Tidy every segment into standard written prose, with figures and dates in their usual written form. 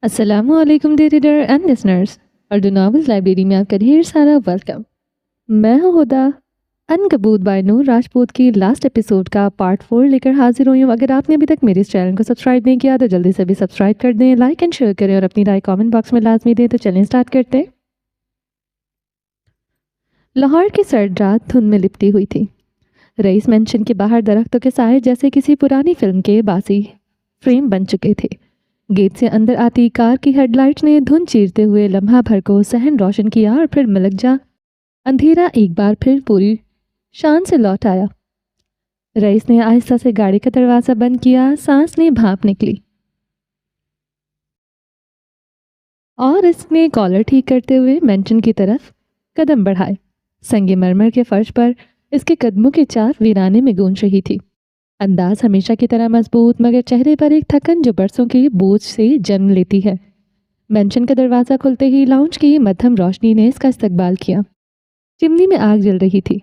السلام علیکم day reader and listeners, Urdu novels library میں آپ کا ڈھیر سارا ویلکم۔ میں ہوں ہدا عنکبوت بائی نور راجپوت کی لاسٹ ایپیسوڈ کا پارٹ 4 لے کر حاضر ہوئی ہوں۔ اگر آپ نے ابھی تک میرے اس چینل کو سبسکرائب نہیں کیا تو جلدی سے بھی سبسکرائب کر دیں، لائک اینڈ شیئر کریں اور اپنی رائے کامنٹ باکس میں لازمی دیں۔ تو چلیں سٹارٹ کرتے ہیں۔ لاہور کی سرد رات دھند میں لپٹی ہوئی تھی۔ رئیس مینشن کے باہر درختوں کے سائے جیسے کسی پرانی فلم کے باسی فریم بن چکے تھے۔ گیٹ سے اندر آتی کار کی ہیڈ لائٹ نے دھند چیرتے ہوئے لمحہ بھر کو صحن روشن کیا اور پھر ملک جا اندھیرا ایک بار پھر پوری شان سے لوٹ آیا۔ رئیس نے آہستہ سے گاڑی کا دروازہ بند کیا، سانس نے بھانپ نکلی اور اس نے کالر ٹھیک کرتے ہوئے مینشن کی طرف قدم بڑھائے۔ سنگ مرمر کے فرش پر اس کے قدموں کی چاف ویرانے میں گونج رہی تھی۔ انداز ہمیشہ کی طرح مضبوط، مگر چہرے پر ایک تھکن جو برسوں کی بوجھ سے جنم لیتی ہے۔ مینشن کا دروازہ کھلتے ہی لاؤنج کی مدھم روشنی نے اس کا استقبال کیا۔ چمنی میں آگ جل رہی تھی،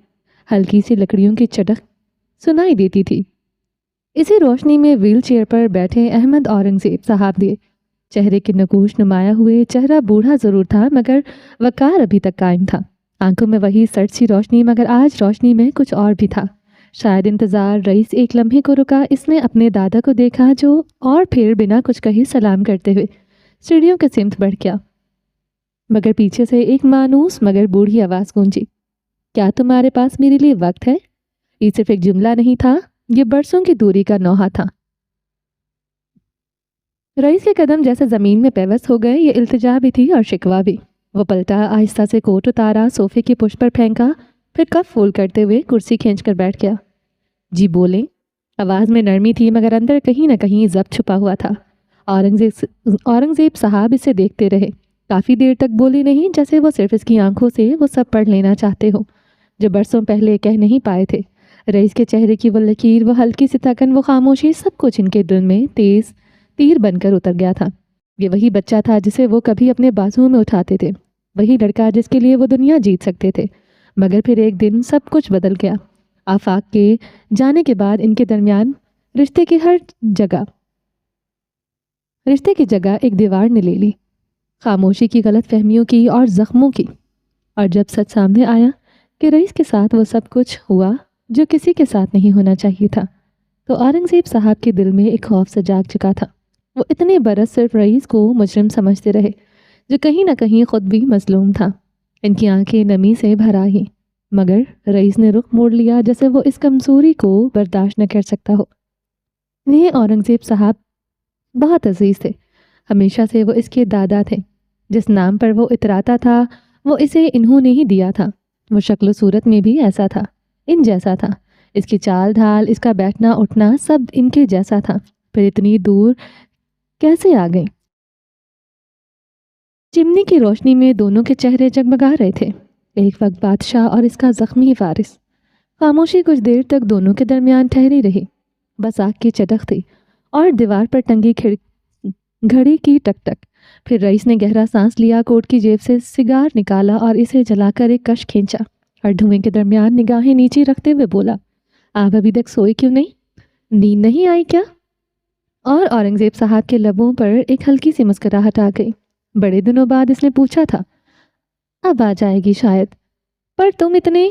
ہلکی سی لکڑیوں کی چٹخ سنائی دیتی تھی۔ اسی روشنی میں ویل چیئر پر بیٹھے احمد اورنگزیب صاحب دیے چہرے کے نقوش نمایاں ہوئے۔ چہرہ بوڑھا ضرور تھا مگر وقار ابھی تک قائم تھا۔ آنکھوں میں وہی سرد سی روشنی، مگر آج روشنی میں کچھ اور بھی تھا۔ شاید انتظار۔ رئیس ایک لمحے کو رکا۔ اس نے اپنے دادا کو دیکھا جو اور پھر بنا کچھ کہے سلام کرتے ہوئے سیڑھیوں کے سمت بڑھ گیا، مگر پیچھے سے ایک مانوس مگر بوڑھی آواز گونجی، کیا تمہارے پاس میرے لیے وقت ہے؟ یہ صرف ایک جملہ نہیں تھا، یہ برسوں کی دوری کا نوحہ تھا۔ رئیس کے قدم جیسے زمین میں پیوست ہو گئے۔ یہ التجا بھی تھی اور شکوہ بھی۔ وہ پلٹا، آہستہ سے کوٹ اتارا، صوفے کی پشت پر پھینکا، پھر کف فول کرتے ہوئے کرسی کھینچ کر بیٹھ گیا۔ جی بولیں۔ آواز میں نرمی تھی مگر اندر کہیں نہ کہیں ضبط چھپا ہوا تھا۔ اورنگزیب صاحب اسے دیکھتے رہے، کافی دیر تک بولے نہیں، جیسے وہ صرف اس کی آنکھوں سے وہ سب پڑھ لینا چاہتے ہو جو برسوں پہلے کہہ نہیں پائے تھے۔ رئیس کے چہرے کی وہ لکیر، وہ ہلکی سی تھکن، وہ خاموشی، سب کچھ ان کے دل میں تیز تیر بن کر اتر گیا تھا۔ یہ وہی بچہ تھا جسے وہ کبھی اپنے بازوؤں میں اٹھاتے تھے، وہی لڑکا جس کے لیے وہ دنیا جیت سکتے تھے۔ مگر پھر ایک دن سب کچھ بدل گیا۔ آفاق کے جانے کے بعد ان کے درمیان رشتے کی جگہ ایک دیوار نے لے لی، خاموشی کی، غلط فہمیوں کی اور زخموں کی۔ اور جب سچ سامنے آیا کہ رئیس کے ساتھ وہ سب کچھ ہوا جو کسی کے ساتھ نہیں ہونا چاہیے تھا، تو اورنگزیب صاحب کے دل میں ایک خوف سا جاگ چکا تھا۔ وہ اتنے برس صرف رئیس کو مجرم سمجھتے رہے جو کہیں نہ کہیں خود بھی مظلوم تھا۔ ان کی آنکھیں نمی سے بھر آئیں، مگر رئیس نے رخ موڑ لیا جیسے وہ اس کمزوری کو برداشت نہ کر سکتا ہو۔ انہیں اورنگزیب صاحب بہت عزیز تھے، ہمیشہ سے وہ اس کے دادا تھے۔ جس نام پر وہ اتراتا تھا وہ اسے انہوں نے ہی دیا تھا۔ وہ شکل و صورت میں بھی ایسا تھا، ان جیسا تھا۔ اس کی چال ڈھال، اس کا بیٹھنا اٹھنا سب ان کے جیسا تھا۔ پھر اتنی دور کیسے آ گئے؟ چمنی کی روشنی میں دونوں کے چہرے جگمگا رہے تھے، ایک وقت بادشاہ اور اس کا زخمی وارث۔ خاموشی کچھ دیر تک دونوں کے درمیان ٹھہری رہی، بس آگ کی چٹخ تھی اور دیوار پر ٹنگی گھڑی کی ٹک ٹک۔ پھر رئیس نے گہرا سانس لیا، کوٹ کی جیب سے سگار نکالا اور اسے جلا کر ایک کش کھینچا اور دھوئیں کے درمیان نگاہیں نیچے رکھتے ہوئے بولا، آپ ابھی تک سوئے کیوں نہیں؟ نیند نہیں آئی کیا؟ اور اورنگزیب صاحب کے لبوں پر ایک ہلکی سی مسکراہٹ آ گئی۔ بڑے دنوں بعد اس نے پوچھا تھا، اب آ جائے گی شاید، پر تم اتنے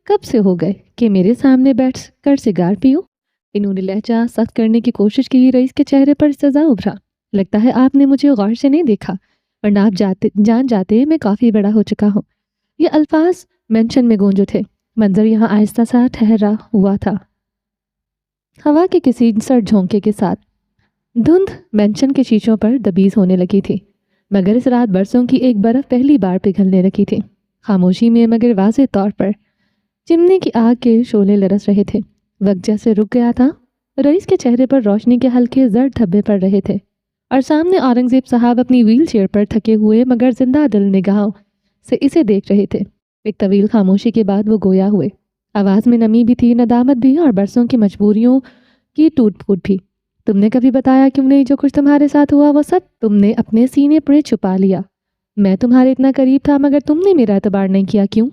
کب سے ہو گئے کہ میرے سامنے بیٹھ کر سگار پیو؟ انہوں نے لہجہ سخت کرنے کی کوشش کی۔ رئیس کے چہرے پر سزا ابھرا، لگتا ہے آپ نے مجھے غور سے نہیں دیکھا، ورنہ آپ جان جاتے میں کافی بڑا ہو چکا ہوں۔ یہ الفاظ مینشن میں گونجے تھے۔ منظر یہاں آہستہ سا ٹھہرا ہوا تھا، ہوا کے کسی سرد جھونکے کے ساتھ۔ دھند مینشن کے شیشوں پر دبیز ہونے لگی تھی، مگر اس رات برسوں کی ایک برف پہلی بار پگھلنے لگی تھی، خاموشی میں مگر واضح طور پر۔ چمنی کی آگ کے شعلے لرس رہے تھے، وقت جیسے رک گیا تھا۔ رئیس کے چہرے پر روشنی کے ہلکے زرد دھبے پڑ رہے تھے اور سامنے اورنگزیب صاحب اپنی ویل چیئر پر تھکے ہوئے مگر زندہ دل نگاہوں سے اسے دیکھ رہے تھے۔ ایک طویل خاموشی کے بعد وہ گویا ہوئے، آواز میں نمی بھی تھی، ندامت بھی، اور برسوں کی مجبوریوں کی ٹوٹ پھوٹ بھی۔ تم نے کبھی بتایا کیوں نہیں جو کچھ تمہارے ساتھ ہوا وہ سب تم نے اپنے سینے پر چھپا لیا؟ میں تمہارے اتنا قریب تھا مگر تم نے میرا اعتبار نہیں کیا، کیوں؟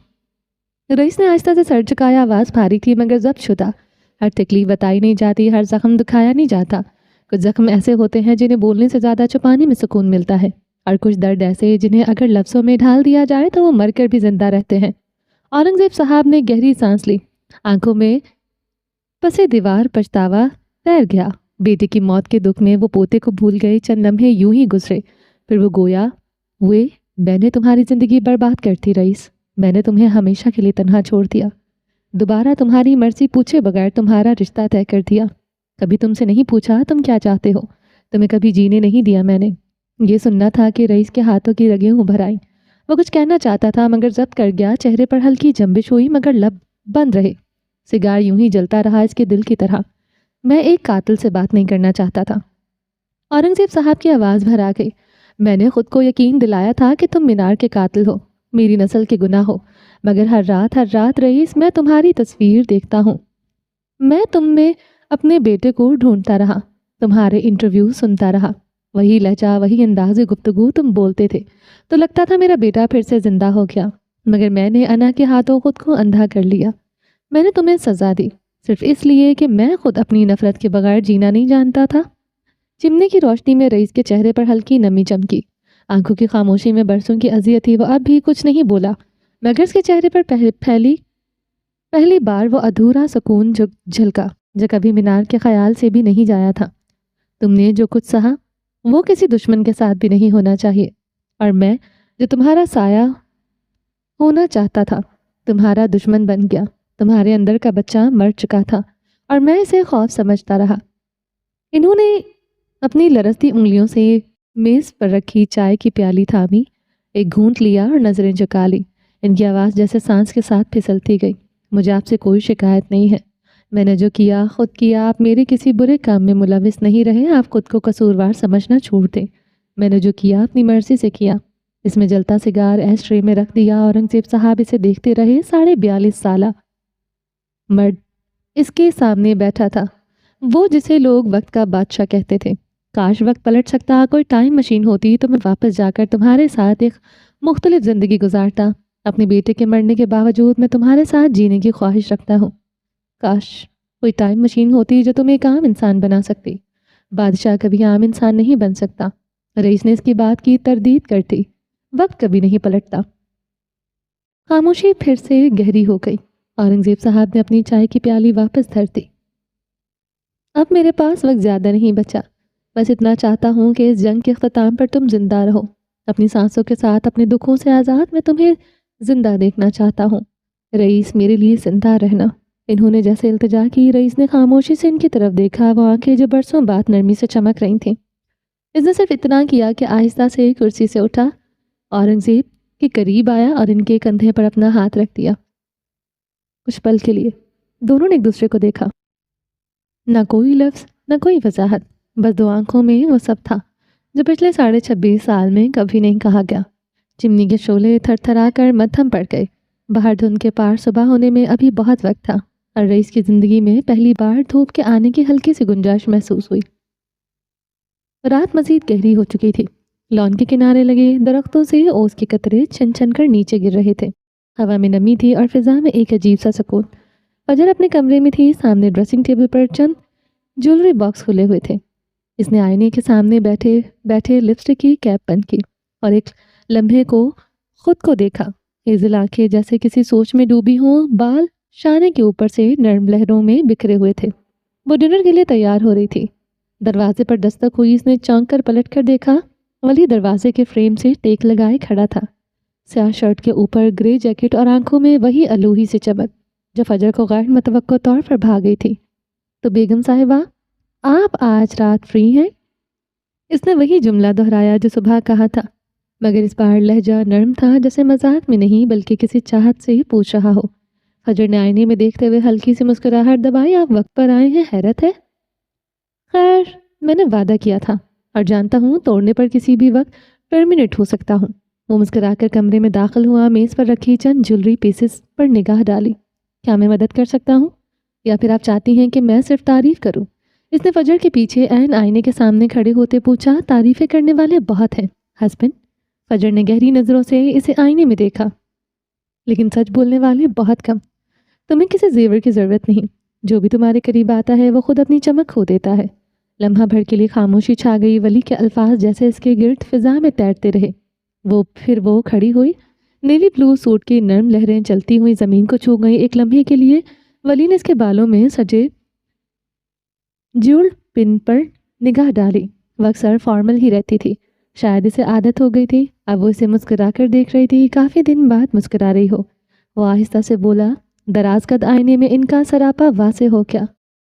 رئیس نے آہستہ سے سر جھکایا، آواز بھاری تھی مگر ضبط شدہ۔ ہر تکلیف بتائی نہیں جاتی، ہر زخم دکھایا نہیں جاتا، کچھ زخم ایسے ہوتے ہیں جنہیں بولنے سے زیادہ چھپانے میں سکون ملتا ہے، اور کچھ درد ایسے جنہیں اگر لفظوں میں ڈھال دیا جائے تو وہ مر کر بھی زندہ رہتے ہیں۔ اورنگزیب صاحب نے گہری سانس لی، آنکھوں میں پسے دیوار پچھتاوا تیر گیا۔ بیٹے کی موت کے دکھ میں وہ پوتے کو بھول گئے۔ چند لمحے یوں ہی گزرے، پھر وہ گویا ہوئے، میں نے تمہاری زندگی برباد کر دی رئیس، میں نے تمہیں ہمیشہ کے لیے تنہا چھوڑ دیا، دوبارہ تمہاری مرضی پوچھے بغیر تمہارا رشتہ طے کر دیا، کبھی تم سے نہیں پوچھا تم کیا چاہتے ہو، تمہیں کبھی جینے نہیں دیا میں نے۔ یہ سننا تھا کہ رئیس کے ہاتھوں کی رگیں ابھر آئیں۔ وہ کچھ کہنا چاہتا تھا مگر ضبط کر گیا، چہرے پر ہلکی جنبش ہوئی مگر لب بند رہے۔ سگار یوں ہی جلتا رہا اس کے دل کی طرح۔ میں ایک قاتل سے بات نہیں کرنا چاہتا تھا۔ اورنگزیب صاحب کی آواز بھر آ گئی، میں نے خود کو یقین دلایا تھا کہ تم مینار کے قاتل ہو، میری نسل کے گناہ ہو، مگر ہر رات رئیس میں تمہاری تصویر دیکھتا ہوں۔ میں تم میں اپنے بیٹے کو ڈھونڈتا رہا، تمہارے انٹرویو سنتا رہا، وہی لہجہ وہی انداز گفتگو تم بولتے تھے تو لگتا تھا میرا بیٹا پھر سے زندہ ہو گیا، مگر میں نے انا کے ہاتھوں خود کو اندھا کر لیا۔ میں نے تمہیں سزا دی صرف اس لیے کہ میں خود اپنی نفرت کے بغیر جینا نہیں جانتا تھا۔ چمنی کی روشنی میں رئیس کے چہرے پر ہلکی نمی چمکی، آنکھوں کی خاموشی میں برسوں کی اذیت تھی۔ وہ اب بھی کچھ نہیں بولا، مگر اس کے چہرے پر پہلی بار وہ ادھورا سکون جھلکا جو کبھی مینار کے خیال سے بھی نہیں جایا تھا۔ تم نے جو کچھ سہا وہ کسی دشمن کے ساتھ بھی نہیں ہونا چاہیے، اور میں جو تمہارا سایہ ہونا چاہتا تھا تمہارا دشمن بن گیا۔ تمہارے اندر کا بچہ مر چکا تھا اور میں اسے خوف سمجھتا رہا۔ انہوں نے اپنی لرزتی انگلیوں سے میز پر رکھی چائے کی پیالی تھامی، ایک گھونٹ لیا اور نظریں جھکا لی۔ ان کی آواز جیسے سانس کے ساتھ پھسلتی گئی، مجھے آپ سے کوئی شکایت نہیں ہے، میں نے جو کیا خود کیا، آپ میرے کسی برے کام میں ملوث نہیں رہے، آپ خود کو قصوروار سمجھنا چھوڑ دیں، میں نے جو کیا اپنی مرضی سے کیا۔ اس میں جلتا سگار ایش ٹرے میں رکھ دیا۔ اورنگزیب صاحب اسے دیکھتے رہے۔ 42.5 سالہ مرد اس کے سامنے بیٹھا تھا، وہ جسے لوگ وقت کا بادشاہ کہتے تھے۔ کاش وقت پلٹ سکتا، کوئی ٹائم مشین ہوتی تو میں واپس جا کر تمہارے ساتھ ایک مختلف زندگی گزارتا۔ اپنے بیٹے کے مرنے کے باوجود میں تمہارے ساتھ جینے کی خواہش رکھتا ہوں۔ کاش کوئی ٹائم مشین ہوتی جو تم ایک عام انسان بنا سکتی۔ بادشاہ کبھی عام انسان نہیں بن سکتا۔ رئیس نے اس کی بات کی تردید کر دی، وقت کبھی نہیں پلٹتا۔ خاموشی پھر سے گہری ہو گئی۔ اورنگزیب صاحب نے اپنی چائے کی پیالی واپس دھر دی۔ اب میرے پاس وقت زیادہ نہیں بچا، بس اتنا چاہتا ہوں کہ اس جنگ کے اختتام پر تم زندہ رہو، اپنی سانسوں کے ساتھ، اپنے دکھوں سے آزاد۔ میں تمہیں زندہ دیکھنا چاہتا ہوں رئیس، میرے لیے زندہ رہنا۔ انہوں نے جیسے التجا کی۔ رئیس نے خاموشی سے ان کی طرف دیکھا، وہ آنکھیں جو برسوں بعد نرمی سے چمک رہی تھیں۔ اس نے صرف اتنا کیا کہ آہستہ سے کرسی سے اٹھا، اورنگزیب کے قریب آیا اور ان کے کندھے پر اپنا ہاتھ رکھ دیا۔ کچھ پل کے لیے دونوں نے ایک دوسرے کو دیکھا، نہ کوئی لفظ نہ کوئی وضاحت، بس دو آنکھوں میں وہ سب تھا جو پچھلے 26.5 سال میں کبھی نہیں کہا گیا۔ چمنی کے شعلے تھر تھرا کر مدھم پڑ گئے۔ باہر دھند کے پار صبح ہونے میں ابھی بہت وقت تھا، اور رئیس کی زندگی میں پہلی بار دھوپ کے آنے کی ہلکی سی گنجائش محسوس ہوئی۔ رات مزید گہری ہو چکی تھی۔ لان کے کنارے لگے درختوں سے اوس کے قطرے چھن چھن کر نیچے گر رہے تھے۔ ہوا میں نمی تھی اور فضا میں ایک عجیب سا سکون۔ فجر اپنے کمرے میں تھی، سامنے ڈریسنگ ٹیبل پر چند جیولری باکس کھلے ہوئے تھے۔ اس نے آئینے کے سامنے بیٹھے لپسٹک کی کیپ بند کی اور ایک لمحے کو خود کو دیکھا۔ ہیزل آنکھیں جیسے کسی سوچ میں ڈوبی ہوں، بال شانے کے اوپر سے نرم لہروں میں بکھرے ہوئے تھے۔ وہ ڈنر کے لیے تیار ہو رہی تھی۔ دروازے پر دستک ہوئی۔ اس نے چونک کر پلٹ کر دیکھا، ولی دروازے کے فریم سے ٹیک لگائے کھڑا تھا، سیاہ شرٹ کے اوپر گرے جیکٹ اور آنکھوں میں وہی الوہی سی چمک جو فجر کو غیر متوقع طور پر بھا گئی تھی۔ تو بیگم صاحبہ، آپ آج رات فری ہیں؟ اس نے وہی جملہ دہرایا جو صبح کہا تھا، مگر اس بار لہجہ نرم تھا، جیسے مذاق میں نہیں بلکہ کسی چاہت سے پوچھ رہا ہو۔ فجر نے آئینے میں دیکھتے ہوئے ہلکی سی مسکراہٹ دبائی۔ آپ وقت پر آئے ہیں، حیرت ہے۔ خیر، میں نے وعدہ کیا تھا اور جانتا ہوں توڑنے پر کسی بھی وقت ٹرمینیٹ ہو سکتا ہوں۔ وہ مسکرا کر کمرے میں داخل ہوا، میز پر رکھی چند جیولری پیسز پر نگاہ ڈالی۔ کیا میں مدد کر سکتا ہوں، یا پھر آپ چاہتی ہیں کہ میں صرف تعریف کروں؟ اس نے فجر کے پیچھے عین آئینے کے سامنے کھڑے ہوتے پوچھا۔ تعریفیں کرنے والے بہت ہیں ہسبینڈ۔ فجر نے گہری نظروں سے اسے آئینے میں دیکھا، لیکن سچ بولنے والے بہت کم۔ تمہیں کسی زیور کی ضرورت نہیں، جو بھی تمہارے قریب آتا ہے وہ خود اپنی چمک کھو دیتا ہے۔ لمحہ بھر کے لیے خاموشی چھا گئی. ولی کے الفاظ جیسے اس کے گرد فضا میں تیرتے رہے. وہ کھڑی ہوئی. نیوی بلو سوٹ کی نرم لہریں چلتی ہوئی زمین کو چھو گئیں. ایک لمحے کے لیے ولی نے اس کے بالوں میں سجے جیولڈ پن پر نگاہ ڈالی. وہ اکثر فارمل ہی رہتی تھی. شاید اسے عادت ہو گئی تھی. اب وہ اسے مسکرا کر دیکھ رہی تھی. کافی دن بعد مسکرا رہی ہو. وہ آہستہ سے بولا. دراز قد آئینے میں ان کا سراپا واضح ہو کیا.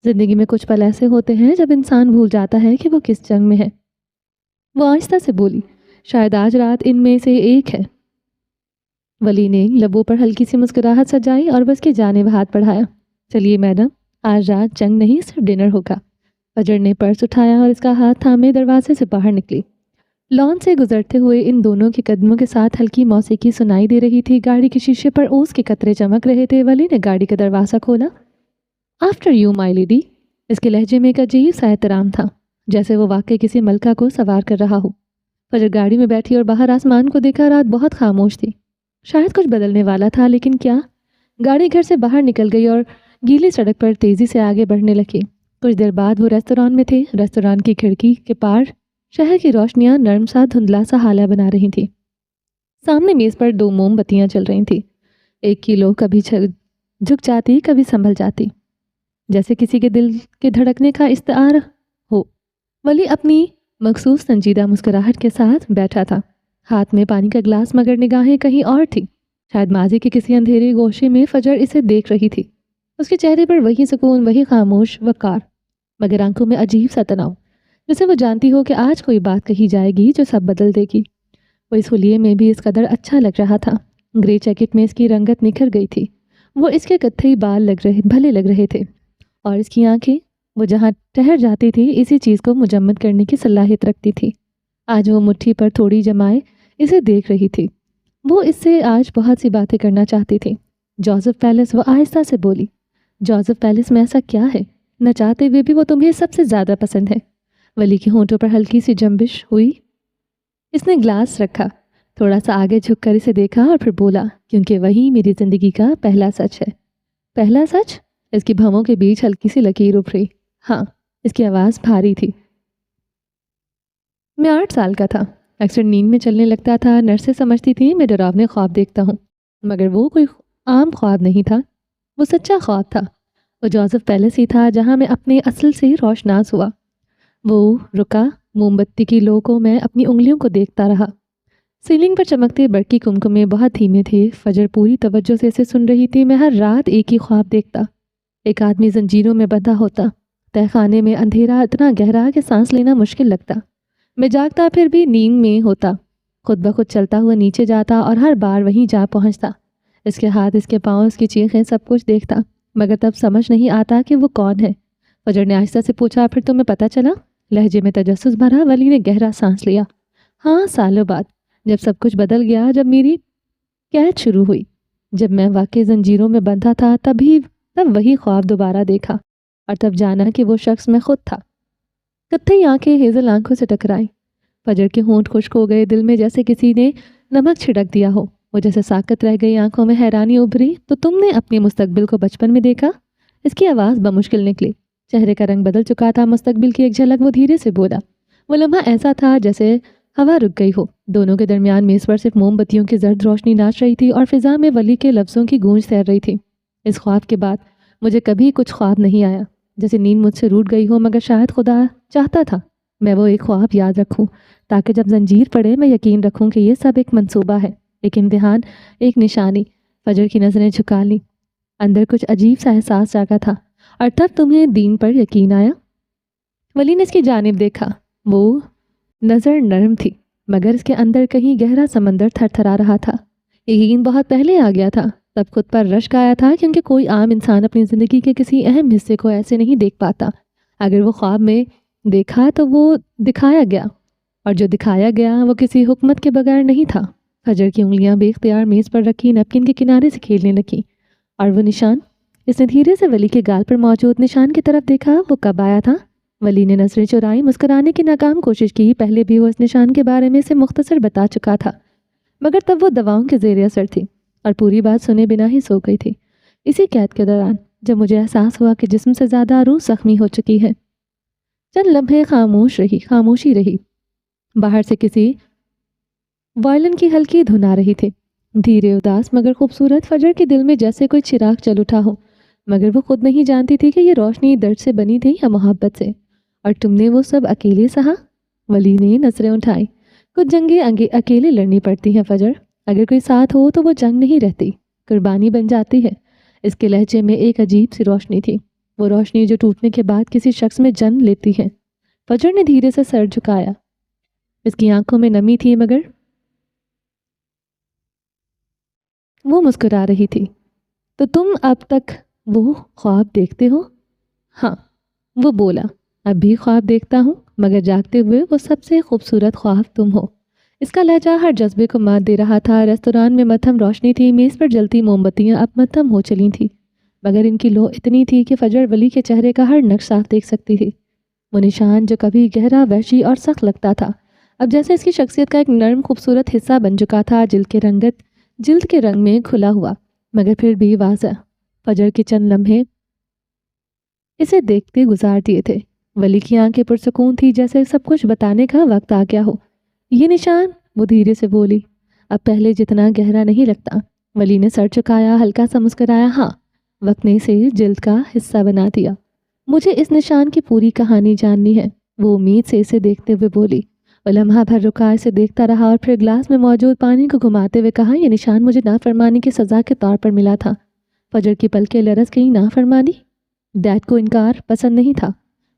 زندگی میں کچھ پل ایسے ہوتے ہیں جب انسان بھول جاتا ہے کہ وہ کس جنگ میں ہے. وہ آہستہ سے بولی. شاید آج رات ان میں سے ایک ہے. ولی نے لبوں پر ہلکی سی مسکراہٹ سجائی اور بس کی جانب ہاتھ بڑھایا. چلیے میڈم، آج رات جنگ نہیں صرف ڈنر ہوگا. فجر نے پرس اٹھایا اور اس کا ہاتھ تھامے دروازے سے باہر نکلی. لان سے گزرتے ہوئے ان دونوں کے قدموں کے ساتھ ہلکی موسیقی سنائی دے رہی تھی. گاڑی کے شیشے پر اوس کے قطرے چمک رہے تھے. ولی نے گاڑی کا دروازہ کھولا. After you my lady. اس کے لہجے میں ایک عجیب سا احترام تھا، جیسے وہ واقعی کسی ملکہ کو سوار کر رہا ہو. فجر گاڑی میں بیٹھی اور باہر آسمان کو دیکھا. رات بہت خاموش تھی. شاید کچھ بدلنے والا تھا، لیکن کیا؟ گاڑی گھر سے باہر نکل گئی اور گیلی سڑک پر تیزی سے آگے بڑھنے لگی. کچھ دیر بعد وہ ریستوران میں تھے. ریستوران کی کھڑکی کے پار شہر کی روشنیاں نرم سا دھندلا سا حالیہ بنا رہی تھیں. سامنے میز پر 2 موم بتیاں چل رہی تھیں. ایک کی لو کبھی جھک جاتی، کبھی سنبھل جاتی، جیسے کسی کے دل کے دھڑکنے کا استعارہ ہو. ولی اپنی مخصوص سنجیدہ مسکراہٹ کے ساتھ بیٹھا تھا، ہاتھ میں پانی کا گلاس، مگر نگاہیں کہیں اور تھی. شاید ماضی کے کسی اندھیرے گوشے میں فجر اسے دیکھ رہی تھی. اس کے چہرے پر وہی سکون، وہی خاموش وقار، مگر آنکھوں میں عجیب سا تناؤ، جسے وہ جانتی ہو کہ آج کوئی بات کہی جائے گی جو سب بدل دے گی. وہ اس حلیے میں بھی اس قدر اچھا لگ رہا تھا. گرے جیکٹ میں اس کی رنگت نکھر گئی تھی. وہ اس کے کتھئی بال بھلے لگ رہے تھے، اور اس کی آنکھیں وہ جہاں ٹہر جاتی تھی اسی چیز کو مجمد کرنے کی صلاحیت رکھتی تھی. آج وہ مٹھی پر تھوڑی جمائے اسے دیکھ رہی تھی. وہ اس سے آج بہت سی باتیں کرنا چاہتی تھی. جوزف پیلس، وہ آہستہ سے بولی. جوزف پیلس میں ایسا کیا ہے، نہ چاہتے ہوئے بھی وہ تمہیں سب سے زیادہ پسند ہے؟ ولی کے ہونٹوں پر ہلکی سی جنبش ہوئی. اس نے گلاس رکھا، تھوڑا سا آگے جھک کر اسے دیکھا اور پھر بولا. کیونکہ وہی میری زندگی کا پہلا سچ ہے. پہلا سچ؟ اس کی بھووں کے بیچ ہلکی سی لکیر ابھری. ہاں. اس کی آواز بھاری تھی. میں 8 سال کا تھا. اکثر نیند میں چلنے لگتا تھا. نرسیں سمجھتی تھیں میں ڈراونے خواب دیکھتا ہوں، مگر وہ کوئی عام خواب نہیں تھا، وہ سچا خواب تھا. وہ جوزف پیلس ہی تھا جہاں میں اپنے اصل سے روشناس ہوا. وہ رکا. موم بتی کی لو کو میں اپنی انگلیوں کو دیکھتا رہا. سیلنگ پر چمکتے برقی کمکمے بہت دھیمے تھے. فجر پوری توجہ سے اسے سن رہی تھی. میں ہر رات ایک ہی خواب دیکھتا. ایک آدمی زنجیروں میں بندھا ہوتا، تہہ خانے میں اندھیرا اتنا گہرا کہ سانس لینا مشکل لگتا. میں جاگتا پھر بھی نیند میں ہوتا، خود بخود چلتا ہوا نیچے جاتا اور ہر بار وہیں جا پہنچتا. اس کے ہاتھ، اس کے پاؤں، اس کی چیخیں، سب کچھ دیکھتا، مگر تب سمجھ نہیں آتا کہ وہ کون ہے. فجر نے آہستہ سے پوچھا. پھر تمہیں پتہ چلا؟ لہجے میں تجسس بھرا. ولی نے گہرا سانس لیا. ہاں، سالوں بعد، جب سب کچھ بدل گیا، جب میری قید شروع ہوئی، جب میں واقعی زنجیروں میں بندھا تھا، تب وہی خواب دوبارہ دیکھا، اور تب جانا کہ وہ شخص میں خود تھا. کتھئی آنکھیں ہیزل آنکھوں سے ٹکرائیں. فجر کے ہونٹ خشک ہو گئے. دل میں جیسے کسی نے نمک چھڑک دیا ہو. وہ جیسے ساکت رہ گئی. آنکھوں میں حیرانی ابھری. تو تم نے اپنے مستقبل کو بچپن میں دیکھا؟ اس کی آواز بمشکل نکلی. چہرے کا رنگ بدل چکا تھا. مستقبل کی ایک جھلک. وہ دھیرے سے بولا. وہ لمحہ ایسا تھا جیسے ہوا رک گئی ہو. دونوں کے درمیان میز پر صرف موم بتیوں کی زرد روشنی ناچ رہی تھی اور فضا میں ولی کے لفظوں کی گونج تیر رہی تھی. اس خواب کے بعد مجھے کبھی کچھ خواب نہیں آیا، جیسے نیند مجھ سے روٹ گئی ہو. مگر شاید خدا چاہتا تھا میں وہ ایک خواب یاد رکھوں، تاکہ جب زنجیر پڑے میں یقین رکھوں کہ یہ سب ایک منصوبہ ہے، ایک امتحان، ایک نشانی. فجر کی نظریں جھکا لیں. اندر کچھ عجیب سا احساس جاگا تھا. اور تب تمہیں دین پر یقین آیا؟ ولی نے اس کی جانب دیکھا. وہ نظر نرم تھی، مگر اس کے اندر کہیں گہرا سمندر تھر تھرا رہا تھا. یقین بہت پہلے آ گیا تھا. تب خود پر رشک آیا تھا، کیونکہ کوئی عام انسان اپنی زندگی کے کسی اہم حصے کو ایسے نہیں دیکھ پاتا. اگر وہ خواب میں دیکھا تو وہ دکھایا گیا، اور جو دکھایا گیا وہ کسی حکمت کے بغیر نہیں تھا. فجر کی انگلیاں بے اختیار میز پر رکھی نیپکن کے کنارے سے کھیلنے لگیں. اور وہ نشان؟ اس نے دھیرے سے ولی کے گال پر موجود نشان کی طرف دیکھا. وہ کب آیا تھا؟ ولی نے نظریں چرائی. مسکرانے کی ناکام کوشش کی. پہلے بھی وہ اس نشان کے بارے میں سے مختصر بتا چکا تھا، مگر تب وہ دواؤں کے زیر اثر تھی اور پوری بات سنے بنا ہی سو گئی تھی. اسی قید کے دوران جب مجھے احساس ہوا کہ جسم سے زیادہ روح زخمی ہو چکی ہے. چند لمحے خاموشی رہی. باہر سے کسی وائلن کی ہلکی دھن آ رہی تھی. دھیرے اداس مگر خوبصورت. فجر کے دل میں جیسے کوئی چراغ چل اٹھا ہو، مگر وہ خود نہیں جانتی تھی کہ یہ روشنی درد سے بنی تھی یا محبت سے. اور تم نے وہ سب اکیلے سہا؟ ولی نے نظریں اٹھائی. کچھ جنگیں اکیلے لڑنی پڑتی ہیں فجر. اگر کوئی ساتھ ہو تو وہ جنگ نہیں رہتی، قربانی بن جاتی ہے. اس کے لہجے میں ایک عجیب سی روشنی تھی، وہ روشنی جو ٹوٹنے کے بعد کسی شخص میں جنم لیتی ہے. فجر نے دھیرے سے سر جھکایا. اس کی آنکھوں میں نمی تھی مگر وہ مسکرا رہی تھی. تو تم اب تک وہ خواب دیکھتے ہو؟ ہاں، وہ بولا. اب بھی خواب دیکھتا ہوں، مگر جاگتے ہوئے وہ سب سے خوبصورت خواب تم ہو. اس کا لہجہ ہر جذبے کو مات دے رہا تھا. ریستوران میں مدھم روشنی تھی، میز پر جلتی موم بتیاں اب مدھم ہو چلی تھیں، مگر ان کی لو اتنی تھی کہ فجر ولی کے چہرے کا ہر نقش صاف دیکھ سکتی تھی. وہ نشان جو کبھی گہرا، وحشی اور سخت لگتا تھا، اب جیسے اس کی شخصیت کا ایک نرم خوبصورت حصہ بن چکا تھا. جلد کے رنگ میں کھلا ہوا مگر پھر بھی واضح. فجر کے چند لمحے اسے دیکھتے گزار دیے تھے. ولی کی آنکھیں پرسکون تھی، جیسے سب کچھ بتانے کا وقت آ گیا ہو. یہ نشان، وہ دھیرے سے بولی، اب پہلے جتنا گہرا نہیں لگتا. ولی نے سر چکایا، ہلکا سا مسکرایا. ہاں، وقت نے اسے جلد کا حصہ بنا دیا. مجھے اس نشان کی پوری کہانی جاننی ہے، وہ امید سے اسے دیکھتے ہوئے بولی. وہ لمحہ بھر رکا، اسے دیکھتا رہا اور پھر گلاس میں موجود پانی کو گھماتے ہوئے کہا، یہ نشان مجھے نافرمانی کی سزا کے طور پر ملا تھا. فجر کی پلکیں لرز گئیں. نافرمانی؟ ڈیڈ کو انکار پسند نہیں تھا.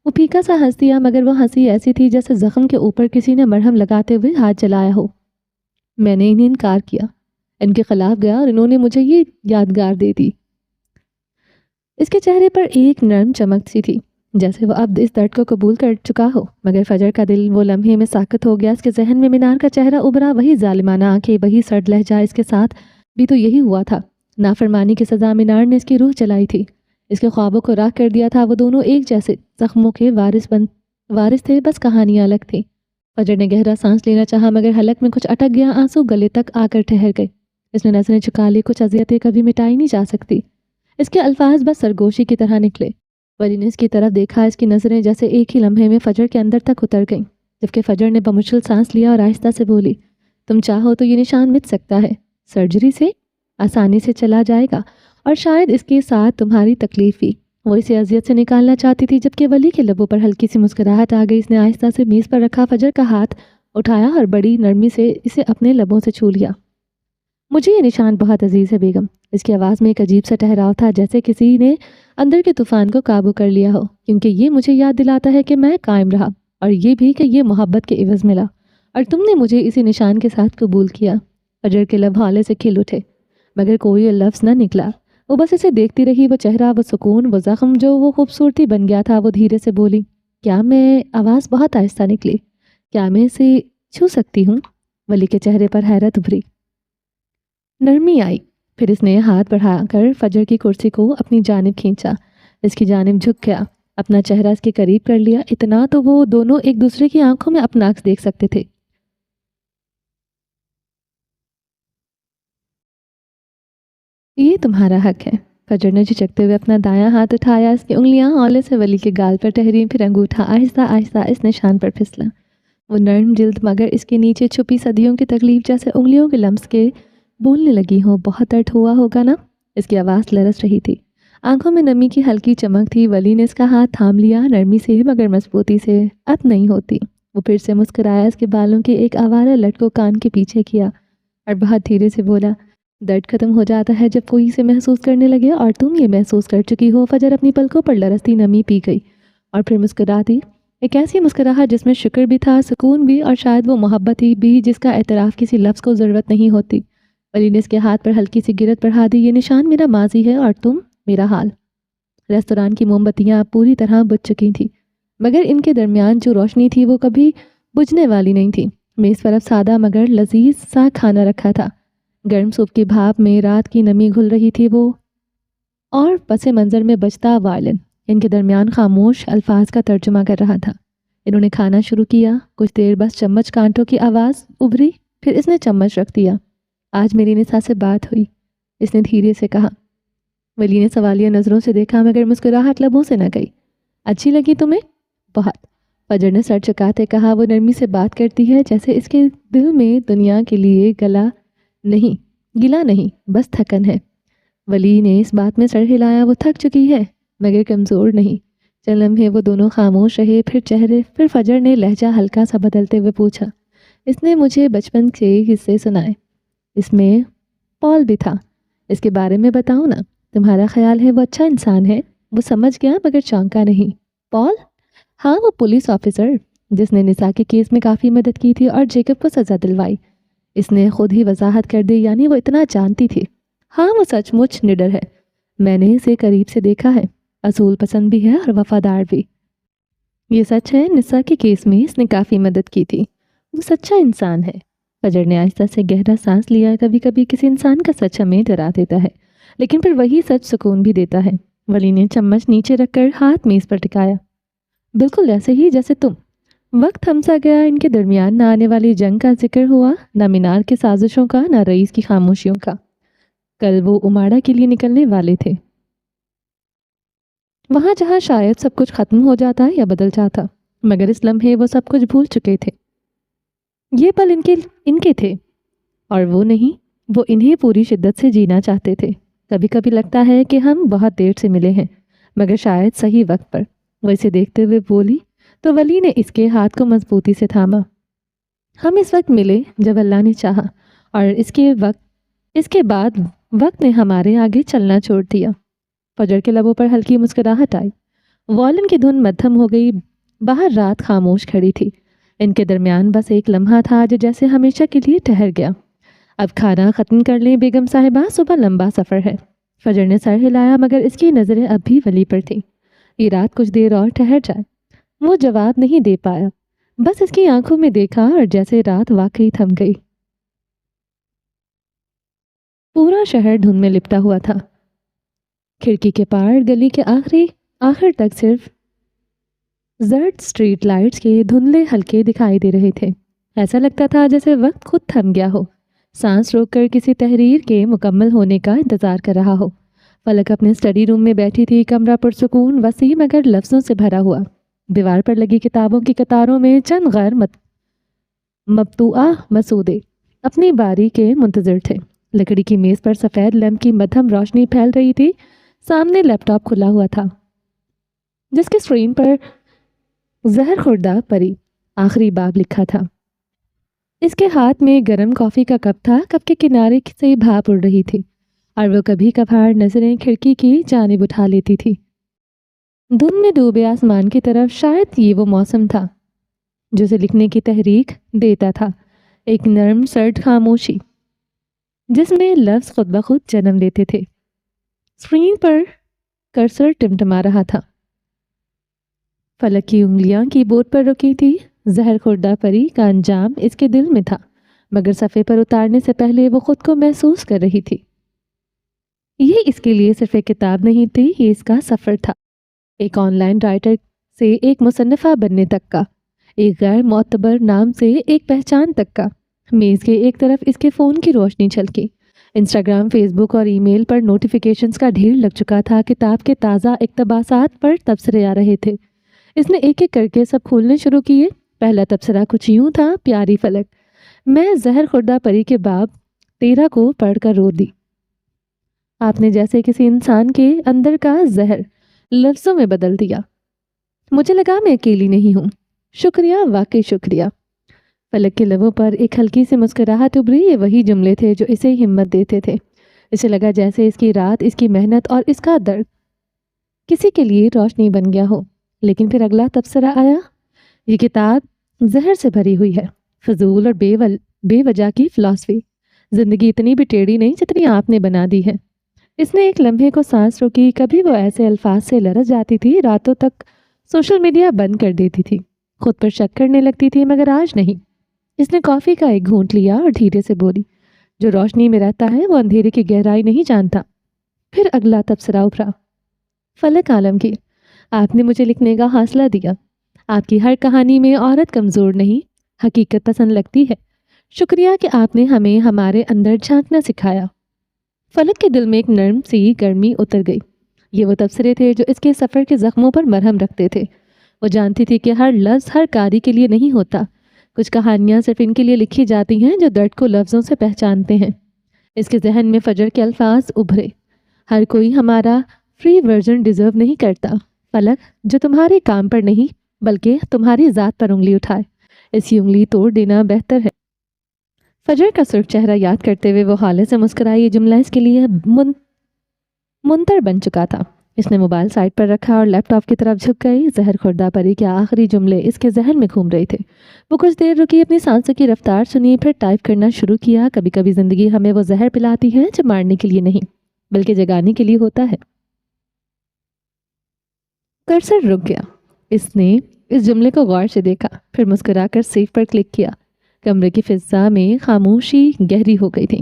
وہ پھیکا سا ہنس دیا، مگر وہ ہنسی ایسی تھی جیسے زخم کے اوپر کسی نے مرہم لگاتے ہوئے ہاتھ جلایا ہو. میں نے انہیں انکار کیا، ان کے خلاف گیا اور انہوں نے مجھے یہ یادگار دے دی. اس کے چہرے پر ایک نرم چمک سی تھی، جیسے وہ اب اس درد کو قبول کر چکا ہو. مگر فجر کا دل وہ لمحے میں ساکت ہو گیا. اس کے ذہن میں مینار کا چہرہ ابھرا، وہی ظالمانہ آنکھیں، وہی سرد لہجہ. اس کے ساتھ بھی تو یہی ہوا تھا. نافرمانی کی سزا مینار نے اس کی روح جلائی تھی، اس کے خوابوں کو راکھ کر دیا تھا. وہ دونوں ایک جیسے زخموں کے وارث تھے، بس کہانیاں الگ تھیں. فجر نے گہرا سانس لینا چاہا، مگر حلق میں کچھ اٹک گیا. آنسو گلے تک آ کر ٹھہر گئے. اس نے نظریں چکا لی. کچھ اذیتیں کبھی مٹائی نہیں جا سکتی. اس کے الفاظ بس سرگوشی کی طرح نکلے. ولی نے اس کی طرف دیکھا. اس کی نظریں جیسے ایک ہی لمحے میں فجر کے اندر تک اتر گئیں، جبکہ فجر نے بمشکل سانس لیا اور آہستہ سے بولی، تم چاہو تو یہ نشان مٹ سکتا ہے، سرجری سے آسانی سے چلا جائے گا، اور شاید اس کے ساتھ تمہاری تکلیف بھی. وہ اسے اذیت سے نکالنا چاہتی تھی، جبکہ ولی کے لبوں پر ہلکی سی مسکراہٹ آ گئی. اس نے آہستہ سے میز پر رکھا فجر کا ہاتھ اٹھایا اور بڑی نرمی سے اسے اپنے لبوں سے چھو لیا. مجھے یہ نشان بہت عزیز ہے بیگم. اس کی آواز میں ایک عجیب سا ٹھہراؤ تھا، جیسے کسی نے اندر کے طوفان کو قابو کر لیا ہو. کیونکہ یہ مجھے یاد دلاتا ہے کہ میں قائم رہا، اور یہ بھی کہ یہ محبت کے عوض ملا، اور تم نے مجھے اسی نشان کے ساتھ قبول کیا. فجر کے لب ہالے سے کھل اٹھے، مگر کوئی لفظ نہ نکلا. وہ بس اسے دیکھتی رہی. وہ چہرہ، وہ سکون، وہ زخم جو وہ خوبصورتی بن گیا تھا. وہ دھیرے سے بولی، کیا میں، آواز بہت آہستہ نکلی، کیا میں اسے چھو سکتی ہوں؟ ولی کے چہرے پر حیرت ابھری، نرمی آئی. پھر اس نے ہاتھ بڑھا کر فجر کی کرسی کو اپنی جانب کھینچا. اس کی جانب جھک گیا، اپنا چہرہ اس کے قریب کر لیا. اتنا تو وہ دونوں ایک دوسرے کی آنکھوں میں اپنا عکس دیکھ سکتے تھے. یہ تمہارا حق ہے. فجر نے جھجکتے ہوئے اپنا دایاں ہاتھ اٹھایا. اس کی انگلیاں ہولے سے ولی کے گال پر ٹہریں، پھر انگوٹھا آہستہ آہستہ اس نشان پر پھسلا. وہ نرم جلد، مگر اس کے نیچے چھپی صدیوں کی تکلیف جیسے انگلیوں کے لمس کے بولنے لگی ہوں. بہت درد ہوا ہوگا نا؟ اس کی آواز لرز رہی تھی، آنکھوں میں نمی کی ہلکی چمک تھی. ولی نے اس کا ہاتھ تھام لیا، نرمی سے مگر مضبوطی سے. اب نہیں ہوتی. وہ پھر سے مسکرایا. اس کے بالوں کے ایک آوارہ لٹ کو کان کے پیچھے کیا اور بہت دھیرے سے بولا، درد ختم ہو جاتا ہے جب کوئی اسے محسوس کرنے لگے، اور تم یہ محسوس کر چکی ہو. فجر اپنی پلکوں پر لرزتی نمی پی گئی اور پھر مسکرا دی. ایک ایسی مسکراہٹ جس میں شکر بھی تھا، سکون بھی، اور شاید وہ محبت ہی بھی جس کا اعتراف کسی لفظ کو ضرورت نہیں ہوتی. ولی نے اس کے ہاتھ پر ہلکی سی گرد بڑھا دی. یہ نشان میرا ماضی ہے اور تم میرا حال. ریستوران کی موم بتیاں پوری طرح بجھ چکی تھیں، مگر ان کے درمیان جو روشنی تھی وہ کبھی بجھنے والی نہیں تھی. میز پر اب سادہ مگر لذیذ سا کھانا رکھا تھا. گرم سوپ کی بھاپ میں رات کی نمی گھل رہی تھی، وہ اور پس منظر میں بجتا وائلن ان کے درمیان خاموش الفاظ کا ترجمہ کر رہا تھا. انہوں نے کھانا شروع کیا. کچھ دیر بس چمچ کانٹوں کی آواز ابھری، پھر اس نے چمچ رکھ دیا. آج میری نساء سے بات ہوئی، اس نے دھیرے سے کہا. ولی نے سوالیہ نظروں سے دیکھا، مگر مسکراہٹ لبوں سے نہ گئی. اچھی لگی تمہیں؟ بہت. فجر نے سر چکاتے کہا، وہ نرمی سے بات کرتی ہے جیسے اس کے دل میں دنیا کے لیے گلا نہیں، بس تھکن ہے۔ ولی نے اس بات میں سر ہلایا، وہ تھک چکی ہے مگر کمزور نہیں۔ چند لمحے وہ دونوں خاموش رہے، پھر فجر نے لہجہ ہلکا سا بدلتے ہوئے پوچھا، اس نے مجھے بچپن کے قصے سنائے، اس میں پال بھی تھا، اس کے بارے میں بتاؤ نا، تمہارا خیال ہے وہ اچھا انسان ہے؟ وہ سمجھ گیا مگر چونکا نہیں۔ پال؟ ہاں، وہ پولیس آفیسر جس نے نساء کے کیس میں کافی مدد کی تھی اور جیکب کو سزا دلوائی۔ اس نے خود ہی وضاحت کر دی، یعنی وہ اتنا جانتی تھی۔ ہاں، وہ سچ مچ نڈر ہے، میں نے اسے قریب سے دیکھا ہے، اصول پسند بھی ہے اور وفادار بھی۔ یہ سچ ہے، نساء کے کیس میں اس نے کافی مدد کی تھی، وہ سچا انسان ہے۔ فجر نے آہستہ سے گہرا سانس لیا۔ کبھی کبھی کسی انسان کا سچ ہمیں ڈرا دیتا ہے، لیکن پھر وہی سچ سکون بھی دیتا ہے۔ ولی نے چمچ نیچے رکھ کر ہاتھ میز پر ٹکایا۔ بالکل ایسے ہی جیسے تم۔ وقت تھمسا گیا، ان کے درمیان نہ آنے والی جنگ کا ذکر ہوا، نہ مینار کی سازشوں کا، نہ رئیس کی خاموشیوں کا۔ کل وہ اماڑا کے لیے نکلنے والے تھے، وہاں جہاں شاید سب کچھ ختم ہو جاتا یا بدل جاتا، مگر اس لمحے وہ سب کچھ بھول چکے تھے۔ یہ پل ان کے تھے اور وہ نہیں، وہ انہیں پوری شدت سے جینا چاہتے تھے۔ کبھی کبھی لگتا ہے کہ ہم بہت دیر سے ملے ہیں، مگر شاید صحیح وقت پر۔ وہ اسے دیکھتے ہوئے بولی تو ولی نے اس کے ہاتھ کو مضبوطی سے تھاما۔ ہم اس وقت ملے جب اللہ نے چاہا، اور اس کے بعد وقت نے ہمارے آگے چلنا چھوڑ دیا۔ فجر کے لبوں پر ہلکی مسکراہٹ آئی۔ وائلن کی دھن مدھم ہو گئی، باہر رات خاموش کھڑی تھی، ان کے درمیان بس ایک لمحہ تھا جو جیسے ہمیشہ کے لیے ٹھہر گیا۔ اب کھانا ختم کر لیں بیگم صاحبہ، صبح لمبا سفر ہے۔ فجر نے سر ہلایا مگر اس کی نظریں اب بھی ولی پر تھیں۔ یہ رات کچھ دیر اور ٹھہر جائے۔ وہ جواب نہیں دے پایا، بس اس کی آنکھوں میں دیکھا اور جیسے رات واقعی تھم گئی۔ پورا شہر دھند میں لپٹا ہوا تھا، کھڑکی کے پار گلی کے آخر تک صرف زرد سٹریٹ لائٹس کے دھندلے ہلکے دکھائی دے رہے تھے۔ ایسا لگتا تھا جیسے وقت خود تھم گیا ہو، سانس روک کر کسی تحریر کے مکمل ہونے کا انتظار کر رہا ہو۔ فلک اپنے اسٹڈی روم میں بیٹھی تھی، کمرہ پرسکون، وسیع مگر لفظوں سے بھرا ہوا۔ دیوار پر لگی کتابوں کی قطاروں میں چند غیر مبتوعہ مسودے اپنی باری کے منتظر تھے۔ لکڑی کی میز پر سفید لیمپ کی مدھم روشنی پھیل رہی تھی۔ سامنے لیپ ٹاپ کھلا ہوا تھا جس کے اسکرین پر زہر خوردہ پری آخری باب لکھا تھا۔ اس کے ہاتھ میں گرم کافی کا کپ تھا، کپ کے کنارے سے بھاپ اڑ رہی تھی اور وہ کبھی کبھار نظریں کھڑکی کی جانب اٹھا لیتی تھی، دھند میں ڈوبے آسمان کی طرف۔ شاید یہ وہ موسم تھا جو اسے لکھنے کی تحریک دیتا تھا، ایک نرم سرد خاموشی جس میں لفظ خود بخود جنم لیتے تھے۔ اسکرین پر کرسر ٹمٹما رہا تھا، فلک کی انگلیاں کی بورڈ پر رکی تھی۔ زہر خوردہ پری کا انجام اس کے دل میں تھا، مگر صفحے پر اتارنے سے پہلے وہ خود کو محسوس کر رہی تھی۔ یہ اس کے لیے صرف ایک کتاب نہیں تھی، یہ اس کا سفر تھا، ایک آن لائن رائٹر سے ایک مصنفہ بننے تک کا، ایک غیر معتبر نام سے ایک پہچان تک کا۔ میز کے ایک طرف اس کے فون کی روشنی چھلکی، انسٹاگرام، فیس بک اور ای میل پر نوٹیفیکیشنز کا ڈھیر لگ چکا تھا۔ کتاب کے تازہ اقتباسات پر تبصرے آ رہے تھے۔ اس نے ایک ایک کر کے سب کھولنے شروع کیے۔ پہلا تبصرہ کچھ یوں تھا: پیاری فلک، میں زہر خوردہ پری کے باب 13 کو پڑھ کر رو دی۔ آپ نے جیسے کسی انسان کے اندر کا زہر لفظوں میں بدل دیا۔ مجھے لگا میں اکیلی نہیں ہوں۔ شکریہ، واقعی شکریہ۔ فلک کے لبوں پر ایک ہلکی سی مسکراہٹ ابھری۔ یہ وہی جملے تھے جو اسے ہمت دیتے تھے۔ اسے لگا جیسے اس کی رات، اس کی محنت اور اس کا درد کسی کے لیے روشنی بن گیا ہو۔ لیکن پھر اگلا تبصرہ آیا: یہ کتاب زہر سے بھری ہوئی ہے، فضول اور بے وجہ کی فلسفی۔ زندگی اتنی بھی ٹیڑھی نہیں جتنی آپ نے بنا دی ہے۔ اس نے ایک لمحے کو سانس روکی۔ کبھی وہ ایسے الفاظ سے لرز جاتی تھی، راتوں تک سوشل میڈیا بند کر دیتی تھی، خود پر شک کرنے لگتی تھی، مگر آج نہیں۔ اس نے کافی کا ایک گھونٹ لیا اور دھیرے سے بولی: جو روشنی میں رہتا ہے وہ اندھیرے کی گہرائی نہیں جانتا۔ پھر اگلا تبصرہ ابھرا: فلک عالمگیر، آپ نے مجھے لکھنے کا حوصلہ دیا۔ آپ کی ہر کہانی میں عورت کمزور نہیں، حقیقت پسند لگتی ہے۔ شکریہ کہ آپ نے ہمیں ہمارے اندر جھانکنا سکھایا۔ فلک کے دل میں ایک نرم سی گرمی اتر گئی۔ یہ وہ تبصرے تھے جو اس کے سفر کے زخموں پر مرہم رکھتے تھے۔ وہ جانتی تھی کہ ہر لفظ ہر قاری کے لیے نہیں ہوتا. کچھ کہانیاں صرف ان کے لیے لکھی جاتی ہیں جو درد کو لفظوں سے پہچانتے ہیں. اس کے ذہن میں فجر کے الفاظ ابھرے. ہر کوئی ہمارا فری ورژن ڈیزرو نہیں کرتا. فلک جو تمہارے کام پر نہیں بلکہ تمہاری ذات پر انگلی اٹھائے، اس کی انگلی توڑ دینا بہتر ہے. فجر کا سرخ چہرہ یاد کرتے ہوئے وہ حالے سے مسکرائی. یہ جملہ اس کے لیے منتر بن چکا تھا. اس نے موبائل سائٹ پر رکھا اور لیپ ٹاپ کی طرف جھک گئی. زہر خوردہ پری کے آخری جملے اس کے ذہن میں گھوم رہے تھے. وہ کچھ دیر رکی، اپنی سانسوں کی رفتار سنی، پھر ٹائپ کرنا شروع کیا. کبھی کبھی زندگی ہمیں وہ زہر پلاتی ہے جو مارنے کے لیے نہیں بلکہ جگانے کے لیے ہوتا ہے. کرسر رک گیا. اس نے اس جملے کو غور سے دیکھا، پھر مسکرا کر سیو پر کلک کیا. کمرے کی فضا میں خاموشی گہری ہو گئی تھی.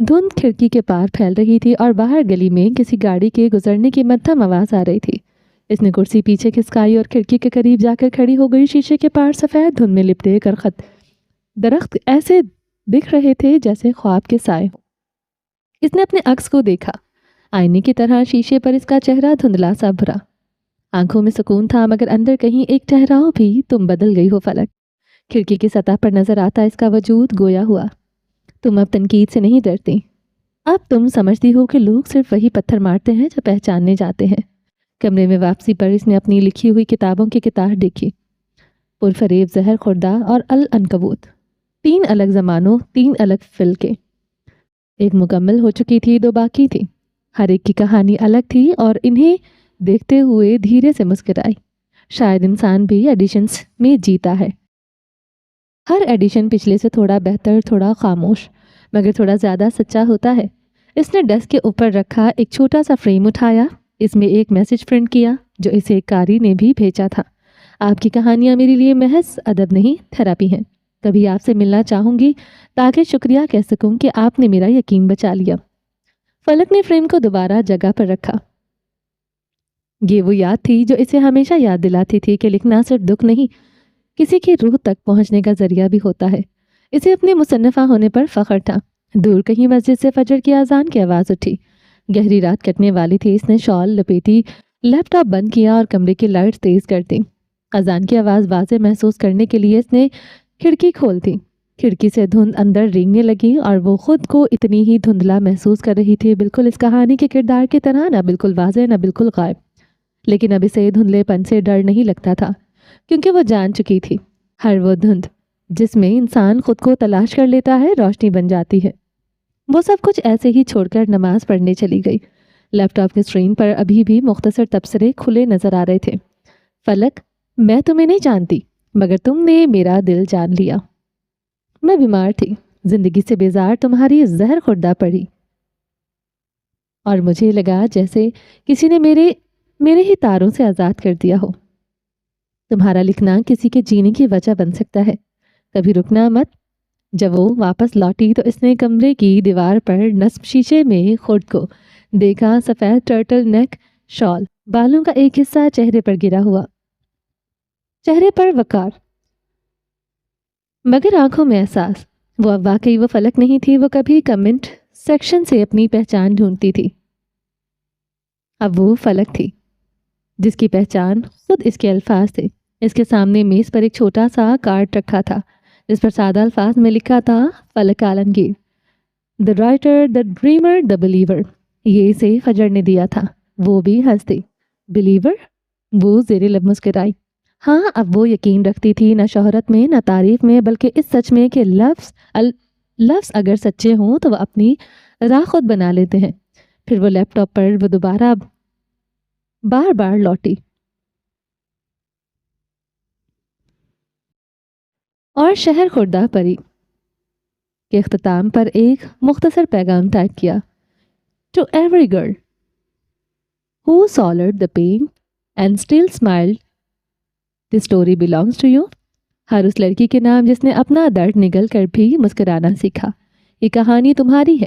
دھند کھڑکی کے پار پھیل رہی تھی اور باہر گلی میں کسی گاڑی کے گزرنے کی مدھم آواز آ رہی تھی. اس نے کرسی پیچھے کھسکائی اور کھڑکی کے قریب جا کر کھڑی ہو گئی. شیشے کے پار سفید دھند میں لپٹے درخت ایسے دکھ رہے تھے جیسے خواب کے سائے ہوں. اس نے اپنے عکس کو دیکھا. آئینے کی طرح شیشے پر اس کا چہرہ دھندلا سا بھرا. آنکھوں میں سکون تھا مگر اندر کہیں ایک ٹھہراؤ بھی. تم بدل گئی ہو فلک. کھڑکی کی سطح پر نظر آتا اس کا وجود گویا ہوا. تم اب تنقید سے نہیں ڈرتی. اب تم سمجھتی ہو کہ لوگ صرف وہی پتھر مارتے ہیں جو پہچاننے جاتے ہیں. کمرے میں واپسی پر اس نے اپنی لکھی ہوئی کتابوں کی کتار دیکھی. پرفریب زہر خوردہ اور العنکبوت. 3 الگ زمانوں، 3 الگ فلکیں. ایک مکمل ہو چکی تھی، 2 باقی تھی. ہر ایک کی کہانی الگ تھی اور انہیں دیکھتے ہوئے دھیرے سے مسکرائی. شاید انسان بھی ایڈیشنز میں جیتا ہے. ہر ایڈیشن پچھلے سے تھوڑا بہتر، تھوڑا خاموش، مگر تھوڑا زیادہ سچا ہوتا ہے. اس نے ڈیسک کے اوپر رکھا ایک چھوٹا سا فریم اٹھایا. اس میں ایک میسج پرنٹ کیا جو اسے ایک قاری نے بھی بھیجا تھا. آپ کی کہانیاں میرے لیے محض ادب نہیں، تھراپی ہیں. کبھی آپ سے ملنا چاہوں گی تاکہ شکریہ کہہ سکوں کہ آپ نے میرا یقین بچا لیا. فلک نے فریم کو دوبارہ جگہ پر رکھا. یہ وہ یاد تھی جو اسے ہمیشہ یاد دلاتی تھی کہ لکھنا صرف دکھ نہیں، کسی کی روح تک پہنچنے کا ذریعہ بھی ہوتا ہے. اسے اپنے مصنفہ ہونے پر فخر تھا. دور کہیں مسجد سے فجر کی اذان کی آواز اٹھی. گہری رات کٹنے والی تھی. اس نے شال لپیٹی، لیپ ٹاپ بند کیا اور کمرے کی لائٹ تیز کر دی. اذان کی آواز واضح محسوس کرنے کے لیے اس نے کھڑکی کھول دی. کھڑکی سے دھند اندر رینگنے لگی اور وہ خود کو اتنی ہی دھندلا محسوس کر رہی تھی، بالکل اس کہانی کے کردار کی طرح، نہ بالکل واضح نہ بالکل غائب. لیکن اب اسے دھندلے پن سے ڈر نہیں لگتا تھا کیونکہ وہ جان چکی تھی ہر وہ دھند جس میں انسان خود کو تلاش کر لیتا ہے روشنی بن جاتی ہے. وہ سب کچھ ایسے ہی چھوڑ کر نماز پڑھنے چلی گئی. لیپ ٹاپ کی اسکرین پر ابھی بھی مختصر تبصرے کھلے نظر آ رہے تھے. فلک، میں تمہیں نہیں جانتی مگر تم نے میرا دل جان لیا. میں بیمار تھی، زندگی سے بیزار تمہاری زہر خوردہ پڑی اور مجھے لگا جیسے کسی نے میرے ہی تاروں سے آزاد کر دیا ہو. تمہارا لکھنا کسی کے جینے کی وجہ بن سکتا ہے. کبھی رکنا مت. جب وہ واپس لوٹی تو اس نے کمرے کی دیوار پر نصب شیشے میں خود کو دیکھا. سفید ٹرٹل نیک شال، بالوں کا ایک حصہ چہرے پر گرا ہوا، چہرے پر وقار مگر آنکھوں میں احساس. وہ اب واقعی وہ فلک نہیں تھی وہ کبھی کمنٹ سیکشن سے اپنی پہچان ڈھونڈتی تھی. اب وہ فلک تھی جس کی پہچان خود اس کے الفاظ تھے. اس کے سامنے میز پر ایک چھوٹا سا کارڈ رکھا تھا جس پر سادہ الفاظ میں لکھا تھا Falak Alamgir, the writer, the dreamer, the believer. یہ اسے فجر نے دیا تھا. وہ بھی ہنس دی. بلیور؟ وہ زیر لب مسکرائی. ہاں، اب وہ یقین رکھتی تھی نہ شہرت میں نہ تعریف میں بلکہ اس سچ میں کہ لفظ اگر سچے ہوں تو وہ اپنی راہ خود بنا لیتے ہیں. پھر وہ لیپ ٹاپ پر وہ دوبارہ بار بار لوٹی اور شہر خوردہ پری کے اختتام پر ایک مختصر پیغام ٹائپ کیا. To every girl who swallowed the pain and still smiled, this story belongs to you. ہر اس لڑکی کے نام جس نے اپنا درد نگل کر بھی مسکرانا سیکھا. یہ کہانی تمہاری ہے.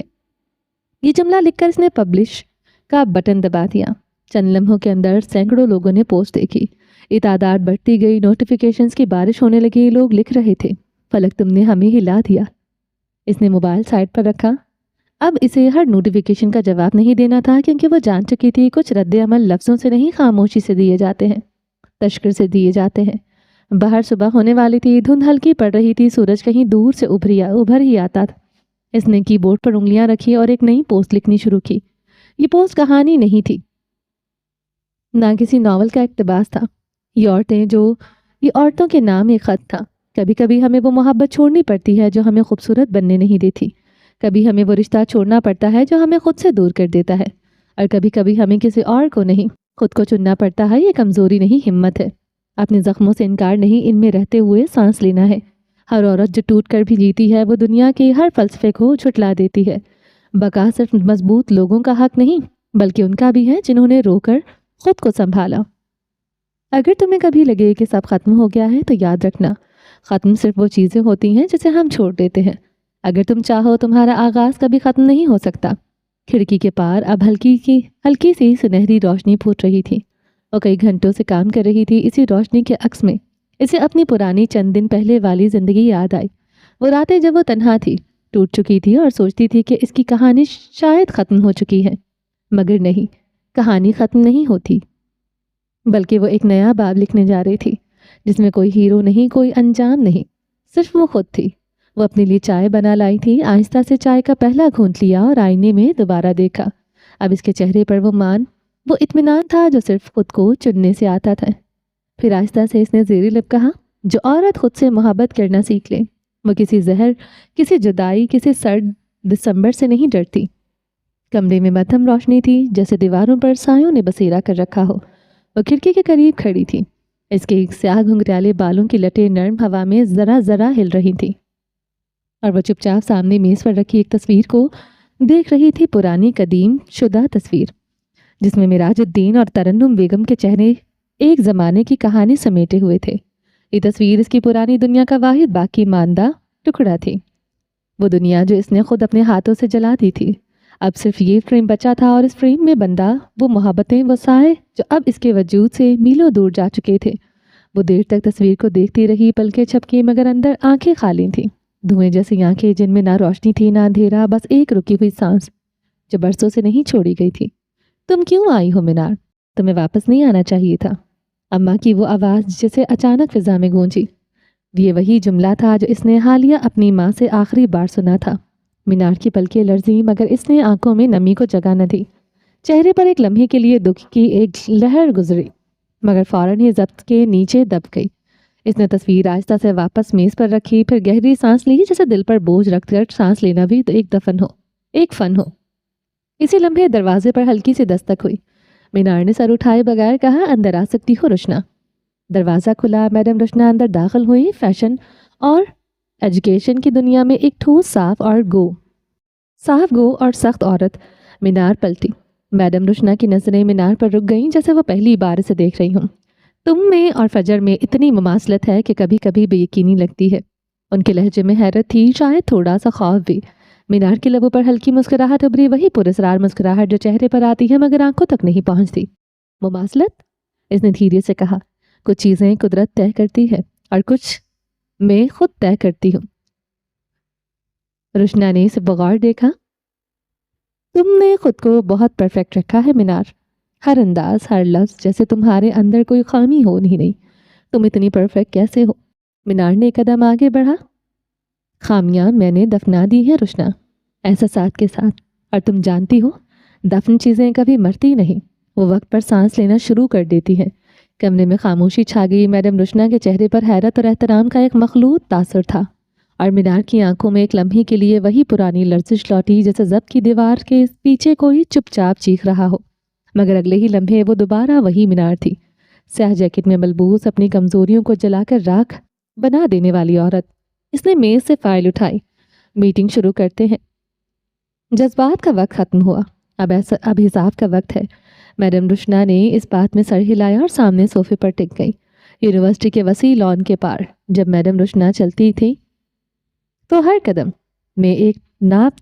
یہ جملہ لکھ کر اس نے پبلش کا بٹن دبا دیا. چند لمحوں کے اندر سینکڑوں لوگوں نے پوسٹ دیکھی. یہ تعداد بڑھتی گئی. نوٹیفیکیشنز کی بارش ہونے لگی. لوگ لکھ رہے تھے، فلک تم نے ہمیں ہلا دیا. اس نے موبائل سائٹ پر رکھا. اب اسے ہر نوٹیفیکیشن کا جواب نہیں دینا تھا کیونکہ وہ جان چکی تھی کچھ رد عمل لفظوں سے نہیں خاموشی سے دیے جاتے ہیں. تشکر سے دیے جاتے ہیں۔ باہر صبح ہونے والی تھی، دھند ہلکی پڑ رہی تھی، سورج کہیں دور سے ابھر ہی آتا تھا۔ اس نے کی بورڈ پر انگلیاں رکھی اور ایک نئی پوسٹ لکھنی شروع کی۔ یہ پوسٹ کہانی نہیں تھی، نہ کسی ناول کا اقتباس تھا، یہ عورتوں کے نام ایک خط تھا۔ کبھی کبھی ہمیں وہ محبت چھوڑنی پڑتی ہے جو ہمیں خوبصورت بننے نہیں دیتی، کبھی ہمیں وہ رشتہ چھوڑنا پڑتا ہے جو ہمیں خود سے دور کر دیتا ہے، اور کبھی کبھی ہمیں کسی اور کو نہیں، خود کو چننا پڑتا ہے۔ یہ کمزوری نہیں، ہمت ہے۔ اپنے زخموں سے انکار نہیں، ان میں رہتے ہوئے سانس لینا ہے۔ ہر عورت جو ٹوٹ کر بھی جیتی ہے وہ دنیا کے ہر فلسفے کو جھٹلا دیتی ہے۔ بقا صرف مضبوط لوگوں کا حق نہیں بلکہ ان کا بھی ہے جنہوں نے رو کر خود کو سنبھالا۔ اگر تمہیں کبھی لگے کہ سب ختم ہو گیا ہے تو یاد رکھنا، ختم صرف وہ چیزیں ہوتی ہیں جسے ہم چھوڑ دیتے ہیں۔ اگر تم چاہو تمہارا آغاز کبھی ختم نہیں ہو سکتا۔ کھڑکی کے پار اب ہلکی سی سنہری روشنی پھوٹ رہی تھی۔ وہ کئی گھنٹوں سے کام کر رہی تھی اسی روشنی کے عکس میں۔ اسے اپنی پرانی چند دن پہلے والی زندگی یاد آئی، وہ راتیں جب وہ تنہا تھی، ٹوٹ چکی تھی اور سوچتی تھی کہ اس کی کہانی شاید ختم ہو چکی ہے۔ مگر نہیں، کہانی ختم نہیں ہوتی، بلکہ وہ ایک نیا باب لکھنے جا رہی تھی جس میں کوئی ہیرو نہیں، کوئی انجام نہیں، صرف وہ خود تھی۔ وہ اپنے لیے چائے بنا لائی تھی، آہستہ سے چائے کا پہلا گھونٹ لیا اور آئینے میں دوبارہ دیکھا۔ اب اس کے چہرے پر وہ اطمینان تھا جو صرف خود کو چننے سے آتا تھا۔ پھر آہستہ سے اس نے زیر لب کہا، جو عورت خود سے محبت کرنا سیکھ لے وہ کسی زہر، کسی جدائی، کسی سرد دسمبر سے نہیں ڈرتی۔ کمرے میں مدھم روشنی تھی، جیسے دیواروں پر سایوں نے بسیرا کر رکھا ہو۔ وہ کھڑکی کے قریب کھڑی تھی، اس کے سیاہ گھنگریالے بالوں کی لٹیں نرم ہوا میں ذرا ذرا ہل رہی تھی، اور وہ چپ چاپ سامنے میز پر رکھی ایک تصویر کو دیکھ رہی تھی، پرانی قدیم شدہ تصویر جس میں مراج الدین اور ترنم بیگم کے چہرے ایک زمانے کی کہانی سمیٹے ہوئے تھے۔ یہ تصویر اس کی پرانی دنیا کا واحد باقی ماندہ ٹکڑا تھی، وہ دنیا جو اس نے خود اپنے ہاتھوں سے جلا دی تھی۔ اب صرف یہ فریم بچا تھا، اور اس فریم میں بندہ وہ محبتیں، وہ سائے جو اب اس کے وجود سے میلوں دور جا چکے تھے۔ وہ دیر تک تصویر کو دیکھتی رہی، پلکیں جھپکی، مگر اندر آنکھیں خالی تھیں، دھوئیں جیسی آنکھیں جن میں نہ روشنی تھی نہ اندھیرا، بس ایک رکی ہوئی سانس جو برسوں سے نہیں چھوڑی گئی تھی۔ تم کیوں آئی ہو مینار؟ تمہیں واپس نہیں آنا چاہیے تھا۔ اماں کی وہ آواز جسے اچانک فضا میں گونجی، یہ وہی جملہ تھا جو اس نے حالیہ اپنی ماں سے آخری بار سنا تھا۔ مینار کی پلکیں لرزیں، مگر اس نے آنکھوں میں نمی کو جگہ نہ دی۔ چہرے پر ایک لمحے کے لیے دکھ کی ایک لہر گزری، مگر فوراً ہی ضبط کے نیچے دب گئی۔ اس نے تصویر آہستہ سے واپس میز پر رکھی، پھر گہری سانس لی، جیسے دل پر بوجھ رکھ کر سانس لینا بھی تو ایک فن ہو۔ اسی لمحے دروازے پر ہلکی سی دستک ہوئی۔ مینار نے سر اٹھائے بغیر کہا، اندر آ سکتی ہو رشنا؟ دروازہ کھلا، میڈم رشنا اندر داخل ہوئی۔ فیشن اور ایجوکیشن کی دنیا میں ایک ٹھوس صاف گو اور سخت عورت۔ مینار پلٹی، میڈم رشنا کی نظریں مینار پر رک گئیں، جیسے وہ پہلی بار اسے دیکھ رہی ہوں۔ تم میں اور فجر میں اتنی مماثلت ہے کہ کبھی کبھی بے یقینی لگتی ہے۔ ان کے لہجے میں حیرت تھی، شاید تھوڑا سا خوف بھی۔ مینار کے لبوں پر ہلکی مسکراہٹ ابھری، وہی پراسرار مسکراہٹ جو چہرے پر آتی ہے مگر آنکھوں تک نہیں پہنچتی۔ مماثلت؟ اس نے دھیرے سے کہا، کچھ چیزیں قدرت طے کرتی ہے اور کچھ میں خود طے کرتی ہوں۔ رشنا نے اسے بغور دیکھا۔ تم نے خود کو بہت پرفیکٹ رکھا ہے مینار، ہر انداز، ہر لفظ، جیسے تمہارے اندر کوئی خامی ہو نہیں۔ تم اتنی پرفیکٹ کیسے ہو؟ مینار نے ایک قدم آگے بڑھا۔ خامیاں میں نے دفنا دی ہیں رشنا، احساسات کے ساتھ، اور تم جانتی ہو دفن چیزیں کبھی مرتی نہیں، وہ وقت پر سانس لینا شروع کر دیتی ہیں۔ کمرے میں خاموشی چھا گئی۔ میڈم رشنا کے چہرے پر حیرت اور احترام کا ایک مخلوط تاثر تھا، اور مینار کی آنکھوں میں ایک لمحے کے لیے وہی پرانی لرزش لوٹی، جیسے ضبط کی دیوار کے پیچھے کوئی چپ چاپ چیخ رہا ہو۔ مگر اگلے ہی لمحے وہ دوبارہ وہی مینار تھی، سیاہ جیکٹ میں ملبوس، اپنی کمزوریوں کو جلا کر راکھ بنا دینے والی عورت۔ اس نے میز سے فائل اٹھائی۔ میٹنگ شروع کرتے ہیں۔ جذبات کا وقت ختم ہوا، اب حساب کا وقت ہے۔ میڈم رشنا نے اس بات میں سر ہلایا اور سامنے صوفے پر ٹک گئی۔ یونیورسٹی کے وسیع لان کے پار جب میڈم رشنا چلتی تھی تو ہر قدم میں ایک ناپ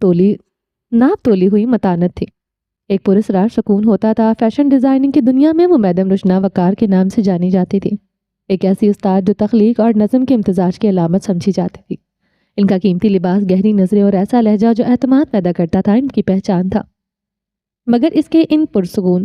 تولی ہوئی متانت تھی، ایک پراسرار سکون ہوتا تھا۔ فیشن ڈیزائننگ کی دنیا میں وہ میڈم رشنا وقار کے نام سے جانی جاتی تھی، ایک ایسی استاد جو تخلیق اور نظم کے امتزاج کی علامت سمجھی جاتی تھی۔ ان کا قیمتی لباس، گہری نظریں اور ایسا لہجہ جو اعتماد پیدا کرتا تھا ان کی پہچان تھا۔ مگر اس کے ان پرسکون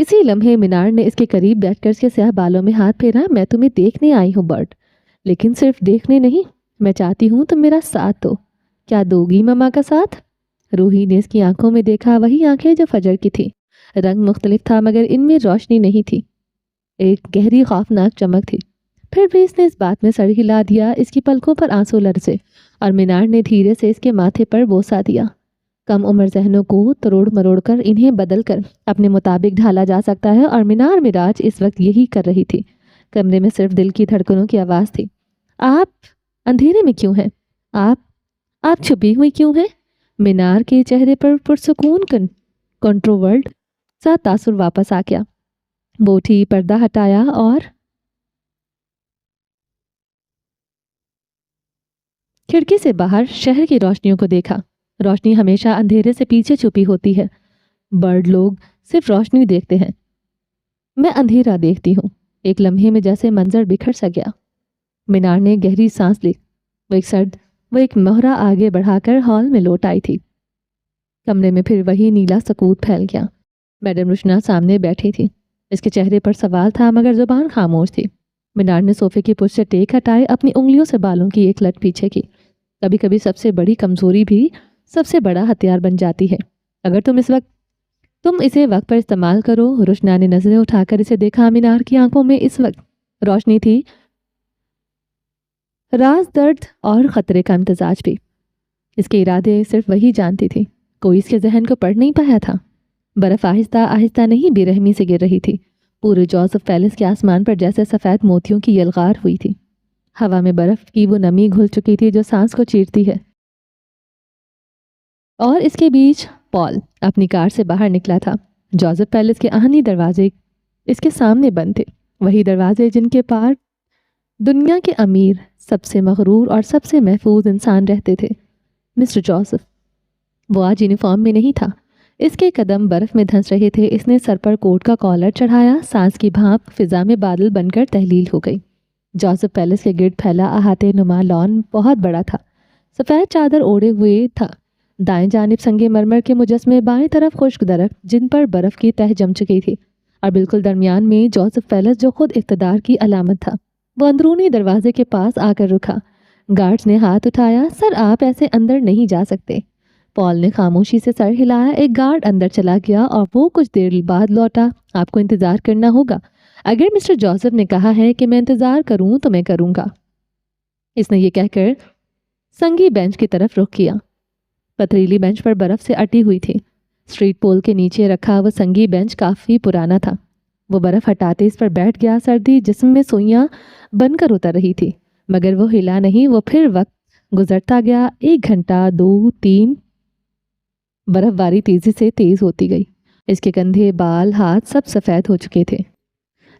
اسی لمحے مینار نے اس کے قریب بیٹھ کر اس کے سیاہ بالوں میں ہاتھ پھیرا. میں تمہیں دیکھنے آئی ہوں برٹ, لیکن صرف دیکھنے نہیں, میں چاہتی ہوں تم میرا ساتھ دو. کیا دو گی ماما کا ساتھ؟ روحی نے اس کی آنکھوں میں دیکھا, وہی آنکھیں جو فجر کی تھی. رنگ مختلف تھا مگر ان میں روشنی نہیں تھی, ایک گہری خوفناک چمک تھی. پھر بھی اس نے اس بات میں سر ہلا دیا. اس کی پلکوں پر آنسو لرزے اور مینار نے دھیرے سے اس کے ماتھے پر بوسہ دیا. کم عمر ذہنوں کو تروڑ مروڑ کر انہیں بدل کر اپنے مطابق ڈھالا جا سکتا ہے, اور مینار مراج اس وقت یہی کر رہی تھی. کمرے میں صرف دل کی دھڑکنوں کی آواز تھی. آپ اندھیرے میں کیوں ہیں؟ آپ چھپی ہوئی کیوں ہیں؟ مینار کے چہرے پر پرسکون کنٹروورڈ سا تاثر واپس آ گیا. وہ اٹھی, پردہ ہٹایا اور کھڑکی سے باہر شہر کی روشنیوں کو دیکھا. روشنی ہمیشہ اندھیرے سے پیچھے چھپی ہوتی ہے. برڈ لوگ صرف روشنی دیکھتے ہیں, میں اندھیرا دیکھتی ہوں. ایک لمحے میں جیسے منظر بکھر سا گیا. مینار نے گہری سانس لی. وہ ایک مہرہ آگے بڑھا کر ہال میں لوٹ آئی تھی. کمرے میں پھر وہی نیلا سکوت پھیل گیا. میڈم رشنا سامنے بیٹھی تھی. اس کے چہرے پر سوال تھا مگر زبان خاموش تھی. مینار نے صوفے کی پشت سے ٹیک ہٹائے, اپنی انگلیوں سے بالوں کی ایک لٹ پیچھے کی. کبھی کبھی سب سے بڑی کمزوری بھی سب سے بڑا ہتھیار بن جاتی ہے, اگر تم اسے وقت پر استعمال کرو. رشنا نے نظریں اٹھا کر اسے دیکھا. مینار کی آنکھوں میں اس وقت روشنی تھی, راز, درد اور خطرے کا امتزاج بھی. اس کے ارادے صرف وہی جانتی تھی. کوئی اس کے ذہن کو پڑھ نہیں پایا تھا. برف آہستہ آہستہ نہیں بے رحمی سے گر رہی تھی. پورے جوزف پیلس کے آسمان پر جیسے سفید موتیوں کی یلغار ہوئی تھی. ہوا میں برف کی وہ نمی گھل چکی تھی جو سانس کو چیرتی ہے. اور اس کے بیچ پال اپنی کار سے باہر نکلا تھا. جوزف پیلس کے آہنی دروازے اس کے سامنے بند تھے, وہی دروازے جن کے پار دنیا کے امیر, سب سے مغرور اور سب سے محفوظ انسان رہتے تھے, مسٹر جوزف. وہ آج یونیفارم میں نہیں تھا. اس کے قدم برف میں دھنس رہے تھے. اس نے سر پر کوٹ کا کالر چڑھایا. سانس کی بھاپ فضا میں بادل بن کر تحلیل ہو گئی. جوزف پیلس کے گرد پھیلا احاطے نما لان بہت بڑا تھا. سفید چادر اوڑھے ہوئے تھا. دائیں جانب سنگ مرمر کے مجسمے, بائیں طرف خشک درخت جن پر برف کی تہ جم چکی تھی, اور بالکل درمیان میں جوزف پیلس جو خود اقتدار کی علامت تھا. وہ اندرونی دروازے کے پاس آ کر رکا. گارڈز نے ہاتھ اٹھایا. سر, آپ ایسے اندر نہیں جا سکتے. پال نے خاموشی سے سر ہلایا. ایک گارڈ اندر چلا گیا اور وہ کچھ دیر بعد لوٹا. آپ کو انتظار کرنا ہوگا. اگر مسٹر جوزف نے کہا ہے کہ میں انتظار کروں تو میں کروں گا. اس نے یہ کہہ کر سنگی بینچ کی طرف رخ کیا. پتریلی بینچ پر برف سے اٹی ہوئی تھی. اسٹریٹ پول کے نیچے رکھا وہ سنگی بینچ کافی پرانا تھا. وہ برف ہٹاتے اس پر بیٹھ گیا. سردی جسم میں سوئیاں بن کر اتر رہی تھی مگر وہ ہلا نہیں. وہ پھر وقت گزرتا گیا. 1 گھنٹہ, 2, 3. برف باری تیزی سے تیز ہوتی گئی. اس کے کندھے, بال, ہاتھ سب سفید ہو چکے تھے,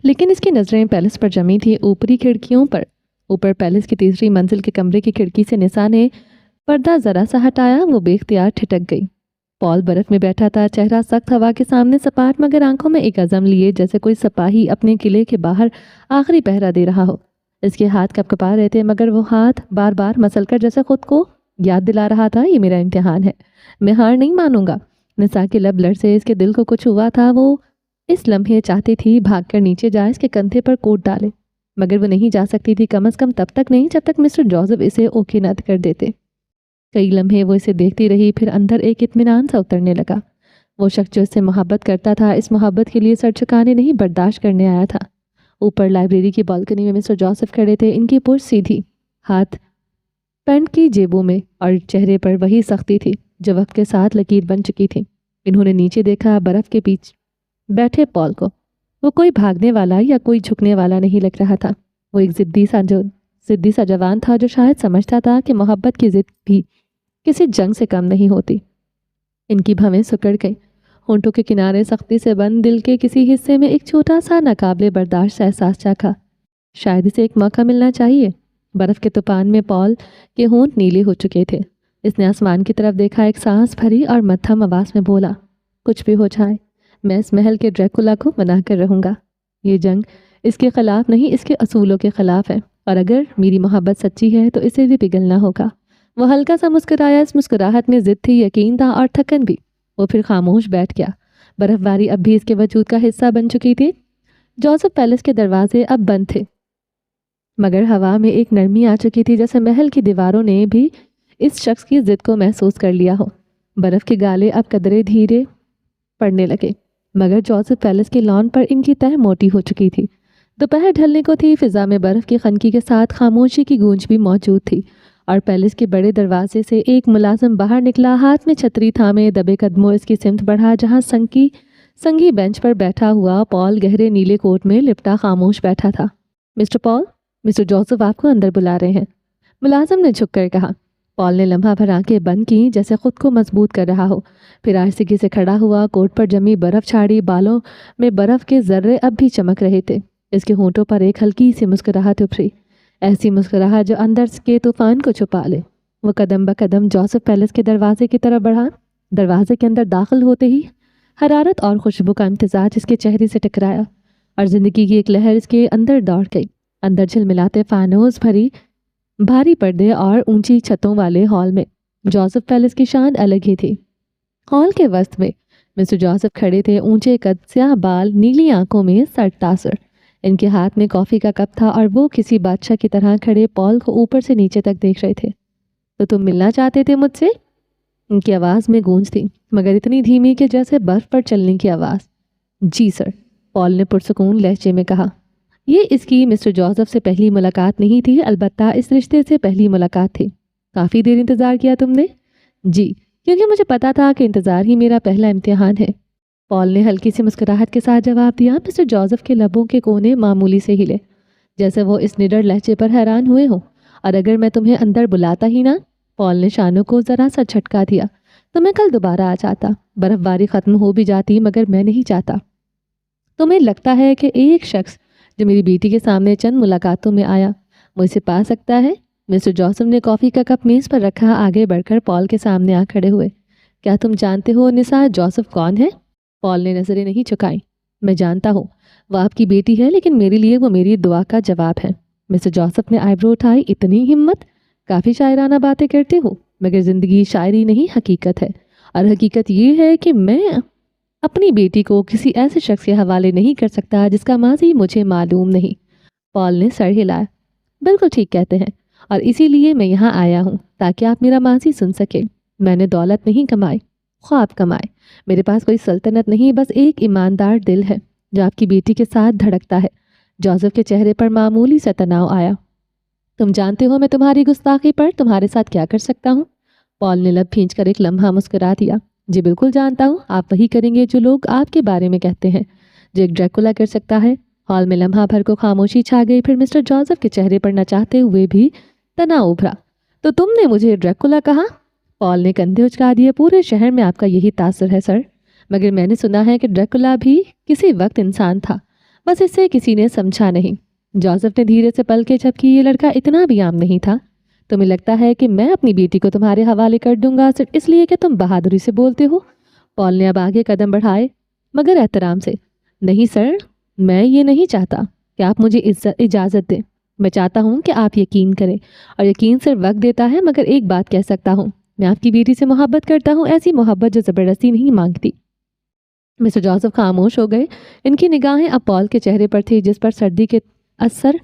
لیکن اس کی نظریں پیلس پر جمی تھی, اوپری کھڑکیوں پر. اوپر پیلس کی تیسری منزل کے کمرے کی کھڑکی سے نسا نے پردہ ذرا سا ہٹایا. وہ بے اختیار ٹھٹک گئی. پال برف میں بیٹھا تھا, چہرہ سخت, ہوا کے سامنے سپاٹ, مگر آنکھوں میں ایک عزم لیے جیسے کوئی سپاہی اپنے قلعے کے باہر آخری پہرا دے رہا ہو. اس کے ہاتھ کپ کپا رہے تھے مگر وہ ہاتھ بار بار مسل کر جیسے خود کو یاد دلا رہا تھا, یہ میرا امتحان ہے, میں ہار نہیں مانوں گا. نسا کے لب لرزے. اس کے دل کو کچھ ہوا تھا. وہ اس لمحے چاہتی تھی بھاگ کر نیچے جائے, اس کے کندھے پر کوٹ ڈالے, مگر وہ نہیں جا سکتی تھی, کم از کم تب تک نہیں جب تک مسٹر جوزف اسے اوکے نہ کر دیتے. کئی لمحے وہ اسے دیکھتی رہی. پھر اندر ایک اطمینان سا اترنے لگا. وہ شخص جو اس سے محبت کرتا تھا, اس محبت کے لیے سر جھکانے نہیں برداشت کرنے آیا تھا. اوپر لائبریری کی بالکنی میں مسٹر جوزف کھڑے تھے. ان کی پشت سیدھی, ہاتھ پینٹ کی جیبوں میں, اور چہرے پر وہی سختی تھی جو وقت کے ساتھ لکیر بن چکی تھی. انہوں نے نیچے دیکھا, برف کے پیچھے بیٹھے پال کو. وہ کوئی بھاگنے والا یا کوئی جھکنے والا نہیں لگ رہا تھا. وہ ایک ضدی سا جوان تھا جو شاید سمجھتا تھا کہ محبت کی ضد بھی کسی جنگ سے کم نہیں ہوتی. ان کی بھویں سکڑ گئی. ہونٹوں کے کنارے سختی سے بند, دل کے کسی حصے میں ایک چھوٹا سا ناقابل برداشت سا احساس چاکھا. شاید اسے ایک موقع ملنا چاہیے. برف کے طوفان میں پال کے ہونٹ نیلے ہو چکے تھے. اس نے آسمان کی طرف دیکھا. ایک سانس بھری اور مدھم آواز میں بولا, کچھ بھی ہو جائے میں اس محل کے ڈریکولا کو منا کر رہوں گا. یہ جنگ اس کے خلاف نہیں, اس کے اصولوں کے خلاف ہے, اور اگر میری محبت سچی ہے تو اسے بھی پگھلنا ہوگا. وہ ہلکا سا مسکرایا. اس مسکراہٹ میں ضد تھی, یقین تھا اور تھکن بھی. وہ پھر خاموش بیٹھ گیا. برف باری اب بھی اس کے وجود کا حصہ بن چکی تھی۔ جوزف پیلس کے دروازے اب بند تھے، مگر ہوا میں ایک نرمی آ چکی تھی، جیسے محل کی دیواروں نے بھی اس شخص کی ضد کو محسوس کر لیا ہو۔ برف کے گالے اب قدرے دھیرے پڑنے لگے، مگر جوزف پیلس کی لان پر ان کی تہ موٹی ہو چکی تھی۔ دوپہر ڈھلنے کو تھی، فضا میں برف کی خنکی کے ساتھ خاموشی کی گونج بھی موجود تھی، اور پیلس کے بڑے دروازے سے ایک ملازم باہر نکلا، ہاتھ میں چھتری تھامے دبے قدموں اس کی سمت بڑھا جہاں سنگی بینچ پر بیٹھا ہوا پال گہرے نیلے کوٹ میں لپٹا خاموش بیٹھا تھا۔ مسٹر پال، مسٹر جوزف آپ کو اندر بلا رہے ہیں، ملازم نے جھک کر کہا۔ پال نے لمحہ بھر آنکھیں بند کی، جیسے خود کو مضبوط کر رہا ہو، پھر آہستگی سے کھڑا ہوا، کوٹ پر جمی برف چھاڑی، بالوں میں برف کے ذرے اب بھی چمک رہے تھے۔ اس کے ہونٹوں پر ایک ہلکی سی مسکراہٹ ابھری، ایسی مسکراہٹ جو اندر کے طوفان کو چھپا لے۔ وہ قدم بقدم جوزف پیلس کے دروازے کی طرف بڑھا۔ دروازے کے اندر داخل ہوتے ہی حرارت اور خوشبو کا امتزاج اس کے چہرے سے ٹکرایا، اور زندگی کی ایک لہر اس کے اندر دوڑ گئی۔ اندر جھلملاتے فانوس بھاری پردے اور اونچی چھتوں والے ہال میں جوزف پیلس کی شان الگ ہی تھی۔ ہال کے وسط میں مسٹر جوزف کھڑے تھے، اونچے قد، سیاہ بال، نیلی آنکھوں میں سر تاثر۔ ان کے ہاتھ میں کافی کا کپ تھا، اور وہ کسی بادشاہ کی طرح کھڑے پال کو اوپر سے نیچے تک دیکھ رہے تھے۔ تو تم ملنا چاہتے تھے مجھ سے؟ ان کی آواز میں گونج تھی، مگر اتنی دھیمی کہ جیسے برف پر چلنے کی آواز۔ جی سر، پال نے پرسکون لہجے میں کہا۔ یہ اس کی مسٹر جوزف سے پہلی ملاقات نہیں تھی، البتہ اس رشتے سے پہلی ملاقات تھی۔ کافی دیر انتظار کیا تم نے؟ جی، کیونکہ مجھے پتا تھا کہ انتظار ہی میرا پہلا امتحان ہے، پال نے ہلکی سی مسکراہٹ کے ساتھ جواب دیا۔ مسٹر جوزف کے لبوں کے کونے معمولی سے ہلے، جیسے وہ اس نڈر لہجے پر حیران ہوئے ہوں۔ اور اگر میں تمہیں اندر بلاتا ہی نہ، پال نے شانوں کو ذرا سا جھٹکا دیا، تو میں کل دوبارہ آ جاتا، برف باری ختم ہو بھی جاتی، مگر میں نہیں چاہتا۔ تمہیں لگتا ہے کہ ایک شخص جو میری بیٹی کے سامنے چند ملاقاتوں میں آیا مجھ سے پا سکتا ہے؟ مسٹر جوزف نے کافی کا کپ میز پر رکھا، آگے بڑھ کر پال کے سامنے آ کھڑے ہوئے۔ کیا تم جانتے ہو نسا جوزف کون ہے؟ پال نے نظریں نہیں چکائیں۔ میں جانتا ہوں، وہ آپ کی بیٹی ہے، لیکن میرے لیے وہ میری دعا کا جواب ہے۔ مسٹر جوزف نے آئیبرو اٹھائی۔ اتنی ہمت؟ کافی شاعرانہ باتیں کرتے ہو، مگر زندگی شاعری نہیں، حقیقت ہے، اور حقیقت یہ ہے کہ میں اپنی بیٹی کو کسی ایسے شخص کے حوالے نہیں کر سکتا جس کا ماضی مجھے معلوم نہیں۔ پال نے سر ہلایا۔ بالکل ٹھیک کہتے ہیں، اور اسی لیے میں یہاں آیا ہوں تاکہ آپ میرا ماضی سن سکیں۔ میں نے دولت نہیں کمائی، خواب کمائے۔ میرے پاس کوئی سلطنت نہیں، بس ایک ایماندار دل ہے جو آپ کی بیٹی کے ساتھ دھڑکتا ہے۔ جوزف کے چہرے پر معمولی سا تناؤ آیا۔ تم جانتے ہو میں تمہاری گستاخی پر تمہارے ساتھ کیا کر سکتا ہوں؟ پال نے لب بھینچ کر ایک لمحہ مسکرا دیا۔ جی بالکل جانتا ہوں، آپ وہی کریں گے جو لوگ آپ کے بارے میں کہتے ہیں، جو ایک ڈریکولا کر سکتا ہے۔ ہال میں لمحہ بھر کو خاموشی چھا گئی، پھر مسٹر جوزف کے چہرے پر نہ چاہتے ہوئے بھی تناؤ ابھرا۔ تو تم نے مجھے ڈریکولا کہا؟ پال نے کندھے اچکا دیے۔ پورے شہر میں آپ کا یہی تاثر ہے سر، مگر میں نے سنا ہے کہ ڈریکولا بھی کسی وقت انسان تھا، بس اسے کسی نے سمجھا نہیں۔ جوزف نے دھیرے سے پلکیں جھپکی۔ یہ لڑکا اتنا بھی عام نہیں تھا۔ تمہیں لگتا ہے کہ میں اپنی بیٹی کو تمہارے حوالے کر دوں گا صرف اس لیے کہ تم بہادری سے بولتے ہو؟ پال نے اب آگے قدم بڑھائے، مگر احترام سے۔ نہیں سر، میں یہ نہیں چاہتا کہ آپ مجھے اجازت دیں۔ میں چاہتا ہوں کہ آپ یقین کریں، اور یقین صرف وقت دیتا ہے، مگر ایک بات کہہ سکتا ہوں، میں آپ کی بیٹی سے محبت کرتا ہوں، ایسی محبت جو زبردستی نہیں مانگتی۔ مسٹر جوزف خاموش ہو گئے۔ ان کی نگاہیں اب پال کے چہرے پر تھی، جس پر سردی کے اثر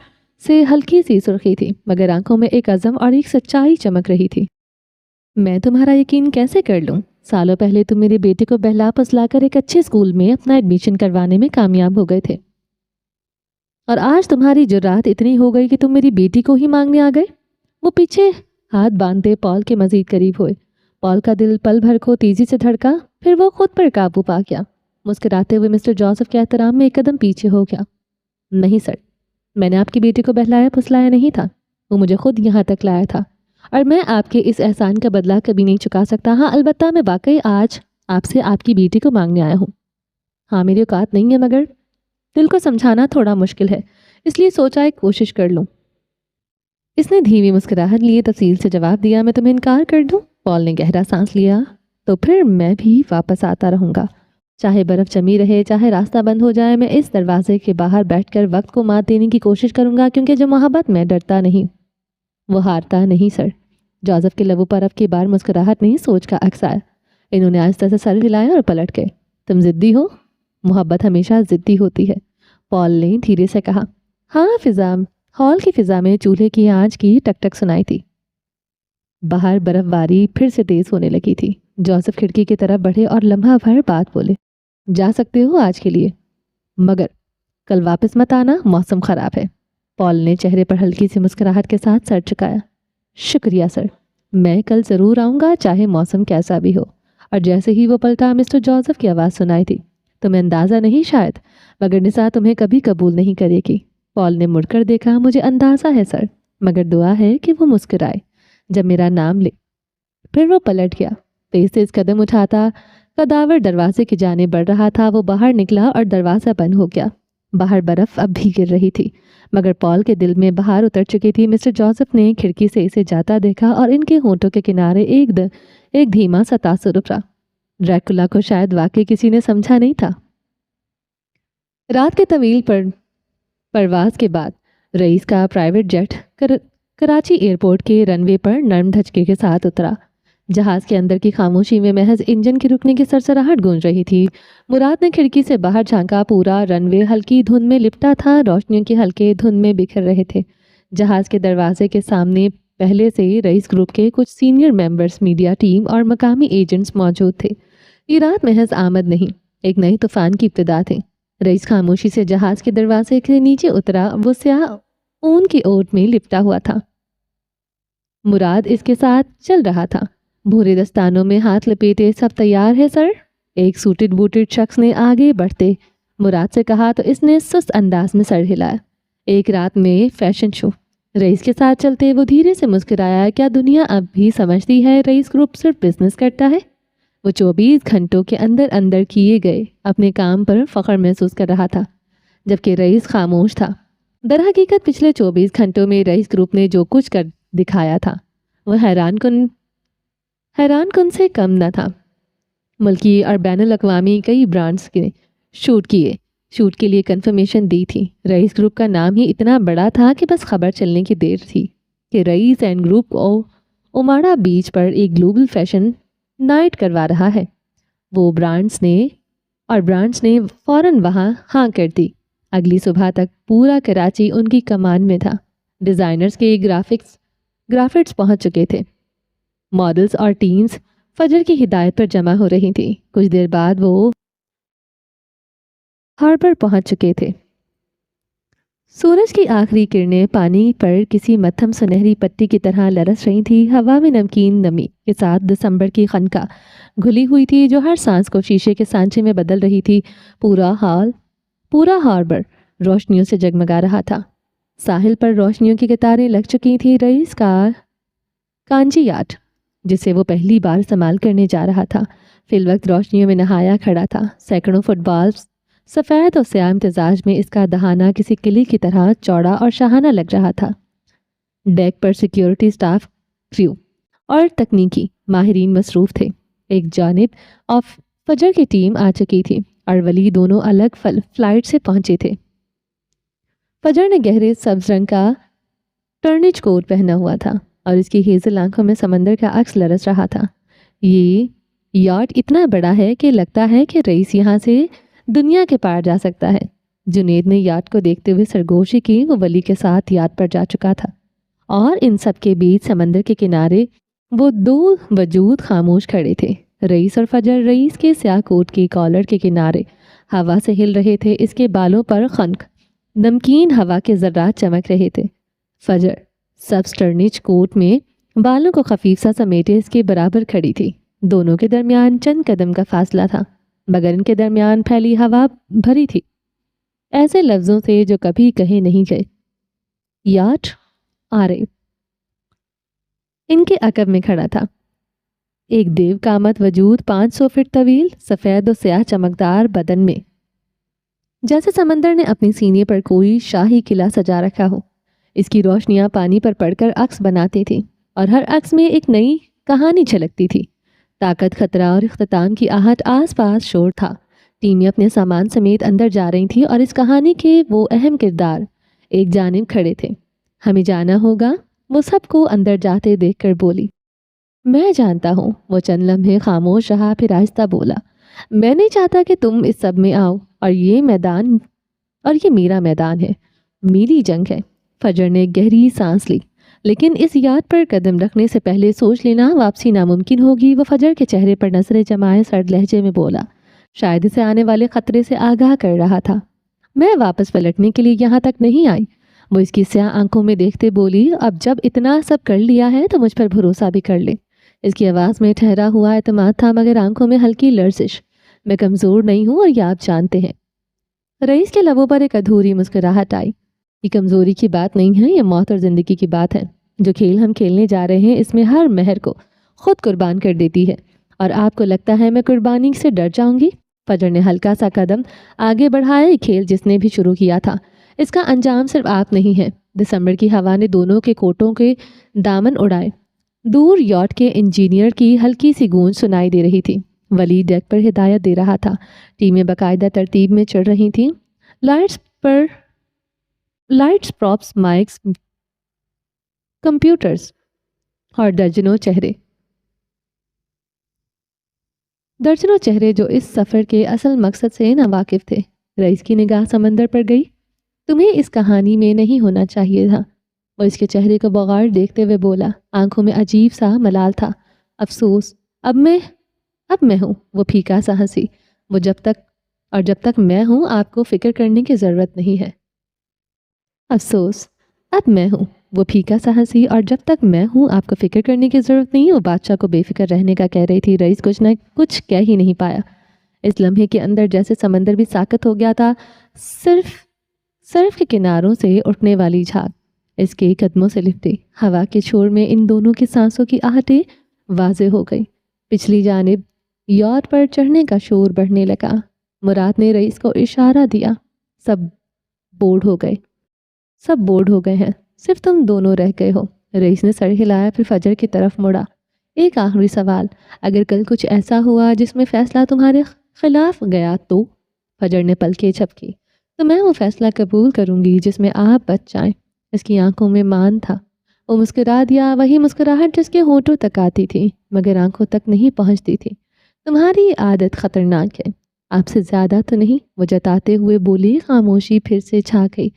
سے ہلکی سی سرخی تھی، مگر آنکھوں میں ایک عزم اور ایک سچائی چمک رہی تھی۔ میں تمہارا یقین کیسے کر لوں؟ سالوں پہلے تم میرے بیٹے کو بہلا پھسلا کر ایک اچھے اسکول میں اپنا ایڈمیشن کروانے میں کامیاب ہو گئے تھے، اور آج تمہاری جرات اتنی ہو گئی کہ تم میری بیٹی کو ہی مانگنے آ گئے۔ وہ پیچھے ہاتھ باندھتے پال کے مزید قریب ہوئے۔ پال کا دل پل بھر کو تیزی سے دھڑکا، پھر وہ خود پر قابو پا گیا۔ مسکراتے ہوئے مسٹر جوزف کے احترام میں ایک قدم پیچھے ہو گیا۔ نہیں سر، میں نے آپ کی بیٹی کو بہلایا پھسلایا نہیں تھا، وہ مجھے خود یہاں تک لایا تھا، اور میں آپ کے اس احسان کا بدلہ کبھی نہیں چکا سکتا۔ ہاں البتہ میں واقعی آج آپ سے آپ کی بیٹی کو مانگنے آیا ہوں۔ ہاں میری اوقات نہیں ہے، مگر دل کو سمجھانا تھوڑا مشکل ہے، اس لیے سوچا ایک کوشش کر لوں۔ اس نے دھیمی مسکراہٹ لیے تفصیل سے جواب دیا۔ میں تمہیں انکار کر دوں؟ پال نے گہرا سانس لیا۔ تو پھر میں بھی واپس آتا رہوں گا، چاہے برف جمی رہے، چاہے راستہ بند ہو جائے۔ میں اس دروازے کے باہر بیٹھ کر وقت کو مات دینے کی کوشش کروں گا، کیونکہ جو محبت میں ڈرتا نہیں وہ ہارتا نہیں سر۔ جوزف کے لبوں پر اب کی بار مسکراہٹ نہیں، سوچ کا عکس آیا۔ انہوں نے آہستہ سے سر ہلایا اور پلٹ گئے۔ تم ضدی ہو؟ محبت ہمیشہ ضدی ہوتی ہے، پال نے دھیرے سے کہا۔ ہاں، ہال کی فضا میں چولہے کی آنچ کی ٹک ٹک سنائی تھی۔ باہر برف باری پھر سے تیز ہونے لگی تھی۔ جوزف کھڑکی کی طرف بڑھے اور لمحہ بھر بات بولے۔ جا سکتے ہو آج کے لیے، مگر کل واپس مت آنا، موسم خراب ہے۔ پال نے چہرے پر ہلکی سی مسکراہٹ کے ساتھ سر جھکایا۔ شکریہ سر، میں کل ضرور آؤں گا، چاہے موسم کیسا بھی ہو۔ اور جیسے ہی وہ پلٹا مسٹر جوزف کی آواز سنائی تھی۔ تمہیں اندازہ نہیں شاید، مگر نساء تمہیں کبھی قبول نہیں کرے گی۔ پال نے مڑ کر دیکھا۔ مجھے اندازہ ہے سر، مگر دعا ہے کہ وہ مسکرائے جب میرا نام لے۔ پھر وہ پلٹ گیا، تیز تیز قدم اٹھاتا قداور دروازے کی جانب بڑھ رہا تھا۔ وہ باہر نکلا اور دروازہ بند ہو گیا۔ باہر برف اب بھی گر رہی تھی، مگر پال کے دل میں بہار اتر چکی تھی۔ مسٹر جوزف نے کھڑکی سے اسے جاتا دیکھا اور ان کے ہونٹوں کے کنارے ایک دھیما سا تاثر ابھرا۔ ڈریکولا کو شاید واقعی کسی نے سمجھا نہیں تھا۔ رات کے طویل پرواز کے بعد رئیس کا پرائیویٹ جیٹ کراچی ایئرپورٹ کے رن وے پر نرم دھچکے کے ساتھ اترا۔ جہاز کے اندر کی خاموشی میں محض انجن کے رکنے کی سرسراہٹ گونج رہی تھی۔ مراد نے کھڑکی سے باہر جھانکا۔ پورا رن وے ہلکی دھند میں لپٹا تھا، روشنیوں کے ہلکے دھند میں بکھر رہے تھے۔ جہاز کے دروازے کے سامنے پہلے سے رئیس گروپ کے کچھ سینئر ممبرز، میڈیا ٹیم اور مقامی ایجنٹس موجود تھے۔ یہ رات محض آمد نہیں، ایک نئی طوفان کی ابتدا تھی۔ رئیس خاموشی سے جہاز کے دروازے کے نیچے اترا۔ وہ سیاہ اون کی اوٹ میں لپٹا ہوا تھا، مراد اس کے ساتھ چل رہا تھا۔ بھورے دستانوں میں ہاتھ لپیٹے، سب تیار ہے سر؟ ایک سوٹڈ بوٹڈ شخص نے آگے بڑھتے مراد سے کہا تو اس نے سست انداز میں سر ہلایا۔ ایک رات میں فیشن شو۔ رئیس کے ساتھ چلتے وہ دھیرے سے مسکرایا۔ کیا دنیا اب بھی سمجھتی ہے رئیس گروپ صرف بزنس کرتا ہے؟ وہ 24 گھنٹوں کے اندر اندر کیے گئے اپنے کام پر فخر محسوس کر رہا تھا، جبکہ رئیس خاموش تھا۔ در حقیقت پچھلے 24 گھنٹوں میں رئیس گروپ نے جو کچھ کر دکھایا تھا وہ حیران کن سے کم نہ تھا۔ ملکی اور بین الاقوامی کئی برانڈز کے شوٹ کے لیے کنفرمیشن دی تھی۔ رئیس گروپ کا نام ہی اتنا بڑا تھا کہ بس خبر چلنے کی دیر تھی کہ رئیس اینڈ گروپ اوماڑا بیچ پر ایک گلوبل فیشن نائٹ کروا رہا ہے۔ برانڈز نے فوراً وہاں ہاں کر دی۔ اگلی صبح تک پورا کراچی ان کی کمان میں تھا۔ ڈیزائنرز کے گرافٹس پہنچ چکے تھے۔ ماڈلز اور ٹیمز فجر کی ہدایت پر جمع ہو رہی تھی۔ کچھ دیر بعد وہ ہاربر پہنچ چکے تھے۔ سورج کی آخری کرنیں پانی پر کسی متھم سنہری پٹی کی طرح لرز رہی تھی۔ ہوا میں نمکین نمی کے ساتھ دسمبر کی خنکا گھلی ہوئی تھی جو ہر سانس کو شیشے کے سانچے میں بدل رہی تھی۔ پورا ہاربر روشنیوں سے جگمگا رہا تھا۔ ساحل پر روشنیوں کی قطاریں لگ چکی تھی۔ رئیس کا کانجی یاٹ، جسے وہ پہلی بار استعمال کرنے جا رہا تھا، فی الوقت روشنیوں میں نہایا کھڑا تھا۔ سینکڑوں فٹ بالز سفید اور سیاہ امتزاج میں اس کا دہانہ کسی قلعے کی طرح چوڑا اور شاہانہ لگ رہا تھا۔ ڈیک پر سیکیورٹی سٹاف، کریو اور تکنیکی ماہرین مصروف تھے۔ ایک جانب آف فجر کی ٹیم آ چکی تھی اور ولی دونوں الگ فلائٹ سے پہنچے تھے۔ فجر نے گہرے سبز رنگ کا ٹرنچ کوٹ پہنا ہوا تھا اور اس کی ہیزل آنکھوں میں سمندر کا عکس لرز رہا تھا۔ یہ یاٹ اتنا بڑا ہے کہ لگتا ہے کہ رئیس یہاں سے دنیا کے پار جا سکتا ہے۔ جنید نے یاٹ کو دیکھتے ہوئے سرگوشی کی۔ وہ ولی کے ساتھ یاٹ پر جا چکا تھا اور ان سب کے بیچ سمندر کے کنارے وہ دو وجود خاموش کھڑے تھے، رئیس اور فجر۔ رئیس کے سیاہ کوٹ کی کالر کے کنارے ہوا سے ہل رہے تھے، اس کے بالوں پر خنک نمکین ہوا کے ذرات چمک رہے تھے۔ فجر سبز ٹرنچ کوٹ میں بالوں کو خفیف سا سمیٹے اس کے برابر کھڑی تھی۔ دونوں کے درمیان چند قدم کا فاصلہ تھا، مگر ان کے درمیان پھیلی ہوا بھری تھی ایسے لفظوں سے جو کبھی کہے نہیں گئے۔ یاٹ آ رہے ان کے عقب میں کھڑا تھا، ایک دیو کامت وجود، 500 فٹ طویل، سفید و سیاہ چمکدار بدن میں، جیسے سمندر نے اپنی سینے پر کوئی شاہی قلعہ سجا رکھا ہو۔ اس کی روشنیاں پانی پر پڑ کر عکس بناتی تھی اور ہر عکس میں ایک نئی کہانی چھلکتی تھی۔ طاقت، خطرہ اور اختتام کی آہٹ۔ آس پاس شور تھا، ٹیمیں اپنے سامان سمیت اندر جا رہی تھیں اور اس کہانی کے وہ اہم کردار ایک جانب کھڑے تھے۔ ہمیں جانا ہوگا، وہ سب کو اندر جاتے دیکھ کر بولی۔ میں جانتا ہوں۔ وہ چند لمحے خاموش رہا، پھر آہستہ بولا، میں نہیں چاہتا کہ تم اس سب میں آؤ، اور یہ میرا میدان ہے، میری جنگ ہے۔ فجر نے گہری سانس لی، لیکن اس یاد پر قدم رکھنے سے پہلے سوچ لینا واپسی ناممکن ہوگی۔ وہ فجر کے چہرے پر نظریں جمائے سرد لہجے میں بولا، شاید اسے آنے والے خطرے سے آگاہ کر رہا تھا۔ میں واپس پلٹنے کے لیے یہاں تک نہیں آئی۔ وہ اس کی سیاہ آنکھوں میں دیکھتے بولی، اب جب اتنا سب کر لیا ہے تو مجھ پر بھروسہ بھی کر لے۔ اس کی آواز میں ٹھہرا ہوا اعتماد تھا، مگر آنکھوں میں ہلکی لرزش۔ میں کمزور نہیں ہوں اور یہ آپ جانتے ہیں۔ رئیس کے لبوں پر ایک ادھوری مسکراہٹ آئی۔ یہ کمزوری کی بات نہیں ہے، یہ موت اور زندگی کی بات ہے۔ جو کھیل ہم کھیلنے جا رہے ہیں اس میں ہر مہر کو خود قربان کر دیتی ہے، اور آپ کو لگتا ہے میں قربانی سے ڈر جاؤں گی؟ فجر نے ہلکا سا قدم آگے بڑھایا۔ یہ کھیل جس نے بھی شروع کیا تھا، اس کا انجام صرف آپ نہیں ہے۔ دسمبر کی ہوا نے دونوں کے کوٹوں کے دامن اڑائے۔ دور یاٹ کے انجینئر کی ہلکی سی گونج سنائی دے رہی تھی۔ ولی ڈیک پر ہدایت دے رہا تھا۔ ٹیمیں باقاعدہ ترتیب میں چڑھ رہی تھیں، لائٹس، پراپس، مائکس، کمپیوٹرز اور درجنوں چہرے جو اس سفر کے اصل مقصد سے ناواقف تھے۔ رئیس کی نگاہ سمندر پر گئی۔ تمہیں اس کہانی میں نہیں ہونا چاہیے تھا۔ وہ اس کے چہرے کو بغیر دیکھتے ہوئے بولا، آنکھوں میں عجیب سا ملال تھا۔ افسوس، اب میں ہوں۔ وہ پھیکا سا ہنسی۔ جب تک میں ہوں آپ کو فکر کرنے کی ضرورت نہیں ہے۔ افسوس، اب میں ہوں۔ وہ پھیکا سا ہنسی، اور جب تک میں ہوں آپ کو فکر کرنے کی ضرورت نہیں۔ وہ بادشاہ کو بے فکر رہنے کا کہہ رہی تھی۔ رئیس کچھ کہہ ہی نہیں پایا۔ اس لمحے کے اندر جیسے سمندر بھی ساکت ہو گیا تھا۔ صرف کے کناروں سے اٹھنے والی جھاگ اس کے قدموں سے لپٹی۔ ہوا کے شور میں ان دونوں کی سانسوں کی آہٹیں واضح ہو گئی۔ پچھلی جانب یاٹ پر چڑھنے کا شور بڑھنے لگا۔ مراد نے رئیس کو اشارہ دیا، سب بورڈ ہو گئے ہیں، صرف تم دونوں رہ گئے ہو۔ رئیس نے سر ہلایا، پھر فجر کی طرف مڑا۔ ایک آخری سوال، اگر کل کچھ ایسا ہوا جس میں فیصلہ تمہارے خلاف گیا تو؟ فجر نے پلکیں جھپکی۔ تو میں وہ فیصلہ قبول کروں گی جس میں آپ بچ جائیں۔ اس کی آنکھوں میں مان تھا۔ وہ مسکرا دیا، وہی مسکراہٹ جس کے ہونٹوں تک آتی تھی مگر آنکھوں تک نہیں پہنچتی تھی۔ تمہاری عادت خطرناک ہے، آپ سے زیادہ تو نہیں، وہ جتاتے ہوئے بولی۔ خاموشی پھر سے چھا گئی۔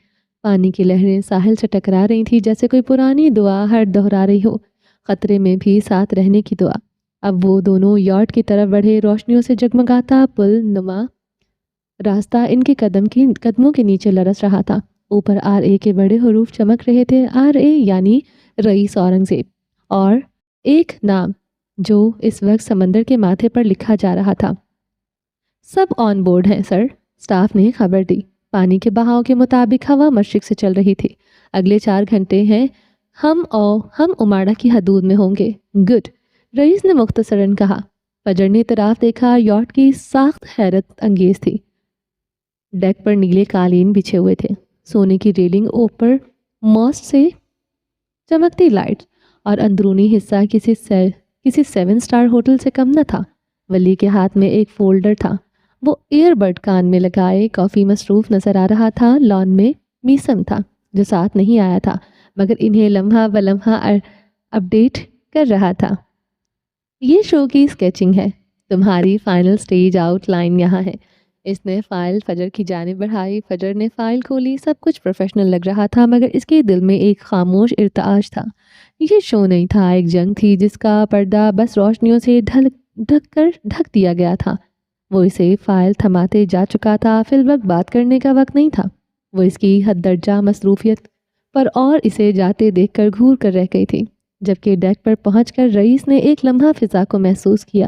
پانی کی لہریں ساحل سے ٹکرا رہی تھی، جیسے کوئی پرانی دعا ہر دہرا رہی ہو، خطرے میں بھی ساتھ رہنے کی دعا۔ اب وہ دونوں یاٹ کی طرف بڑھے۔ روشنیوں سے جگمگاتا پل نما راستہ ان کے قدموں کے نیچے لرز رہا تھا۔ اوپر RA کے بڑے حروف چمک رہے تھے، RA یعنی رئیس اورنگزیب، اور ایک نام جو اس وقت سمندر کے ماتھے پر لکھا جا رہا تھا۔ سب آن بورڈ ہیں سر، سٹاف نے خبر دی۔ پانی کے بہاؤ کے مطابق ہوا مشرق سے چل رہی تھی۔ اگلے 4 گھنٹے ہیں ہم اماڑا کی حدود میں ہوں گے۔ گڈ، رئیس نے مختصراً کہا۔ فجر نے طرف دیکھا۔ یاٹ کی ساخت حیرت انگیز تھی۔ ڈیک پر نیلے قالین بچھے ہوئے تھے، سونے کی ریلنگ، اوپر ماسٹ سے چمکتی لائٹ، اور اندرونی حصہ کسی 7 سٹار ہوٹل سے کم نہ تھا۔ ولی کے ہاتھ میں ایک فولڈر تھا۔ وہ ایئر بڈ کان میں لگائے کافی مصروف نظر آ رہا تھا۔ لان میں میسم تھا جو ساتھ نہیں آیا تھا مگر انہیں لمحہ بلمحہ اپڈیٹ کر رہا تھا۔ یہ شو کی سکیچنگ ہے، تمہاری فائنل سٹیج آؤٹ لائن یہاں ہے۔ اس نے فائل فجر کی جانب بڑھائی۔ فجر نے فائل کھولی۔ سب کچھ پروفیشنل لگ رہا تھا مگر اس کے دل میں ایک خاموش ارتعاش تھا۔ یہ شو نہیں تھا، ایک جنگ تھی جس کا پردہ بس روشنیوں سے ڈھک دیا گیا تھا۔ وہ اسے فائل تھماتے جا چکا تھا۔ فی الوقت بات کرنے کا وقت نہیں تھا۔ وہ اس کی حد درجہ مصروفیت پر اور اسے جاتے دیکھ کر گھور کر رہ گئی تھی، جبکہ ڈیک پر پہنچ کر رئیس نے ایک لمحہ فضا کو محسوس کیا۔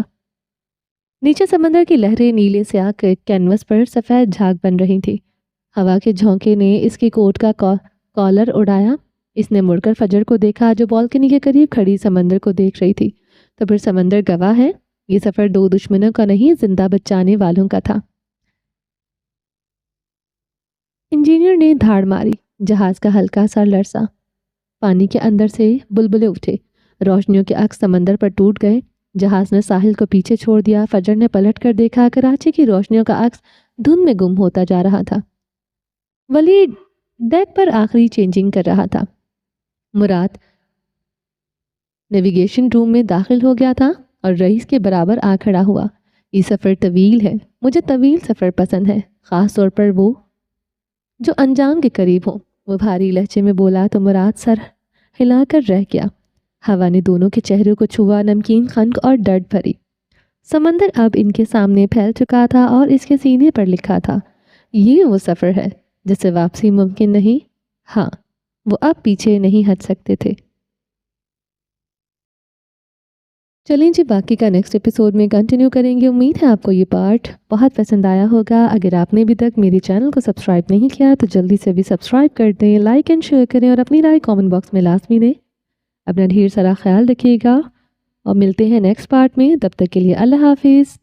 نیچے سمندر کی لہریں نیلے سیاہ کینوس پر سفید جھاگ بن رہی تھی۔ ہوا کے جھونکے نے اس کے کوٹ کا کالر اڑایا۔ اس نے مڑ کر فجر کو دیکھا جو بالکنی کے قریب کھڑی سمندر کو دیکھ رہی تھی۔ تو پھر سمندر گواہ ہے، یہ سفر 2 دشمنوں کا نہیں، زندہ بچانے والوں کا تھا۔ انجینئر نے دھاڑ ماری۔ جہاز کا ہلکا سا لرزا۔ پانی کے اندر سے بلبلے اٹھے۔ روشنیوں کے عکس سمندر پر ٹوٹ گئے۔ جہاز نے ساحل کو پیچھے چھوڑ دیا۔ فجر نے پلٹ کر دیکھا، کراچی کی روشنیوں کا عکس دھند میں گم ہوتا جا رہا تھا۔ ولی ڈیک پر آخری چینجنگ کر رہا تھا۔ مراد نیویگیشن روم میں داخل ہو گیا تھا اور رئیس کے برابر آ کھڑا ہوا۔ یہ سفر طویل ہے، مجھے طویل سفر پسند ہے، خاص طور پر وہ جو انجام کے قریب ہوں۔ وہ بھاری لہجے میں بولا تو مراد سر ہلا کر رہ گیا۔ ہوا نے دونوں کے چہروں کو چھوا، نمکین خنک اور درد بھری۔ سمندر اب ان کے سامنے پھیل چکا تھا اور اس کے سینے پر لکھا تھا، یہ وہ سفر ہے جس سے واپسی ممکن نہیں۔ ہاں، وہ اب پیچھے نہیں ہٹ سکتے تھے۔ چلیں جی، باقی کا نیکسٹ ایپیسوڈ میں کنٹینیو کریں گے۔ امید ہے آپ کو یہ پارٹ بہت پسند آیا ہوگا۔ اگر آپ نے ابھی تک میری چینل کو سبسکرائب نہیں کیا تو جلدی سے بھی سبسکرائب کر دیں، لائک اینڈ شیئر کریں اور اپنی رائے کامنٹ باکس میں لازمی دیں۔ اپنا ڈھیر سارا خیال رکھیے گا اور ملتے ہیں نیکسٹ پارٹ میں، تب تک کے لیے اللہ حافظ۔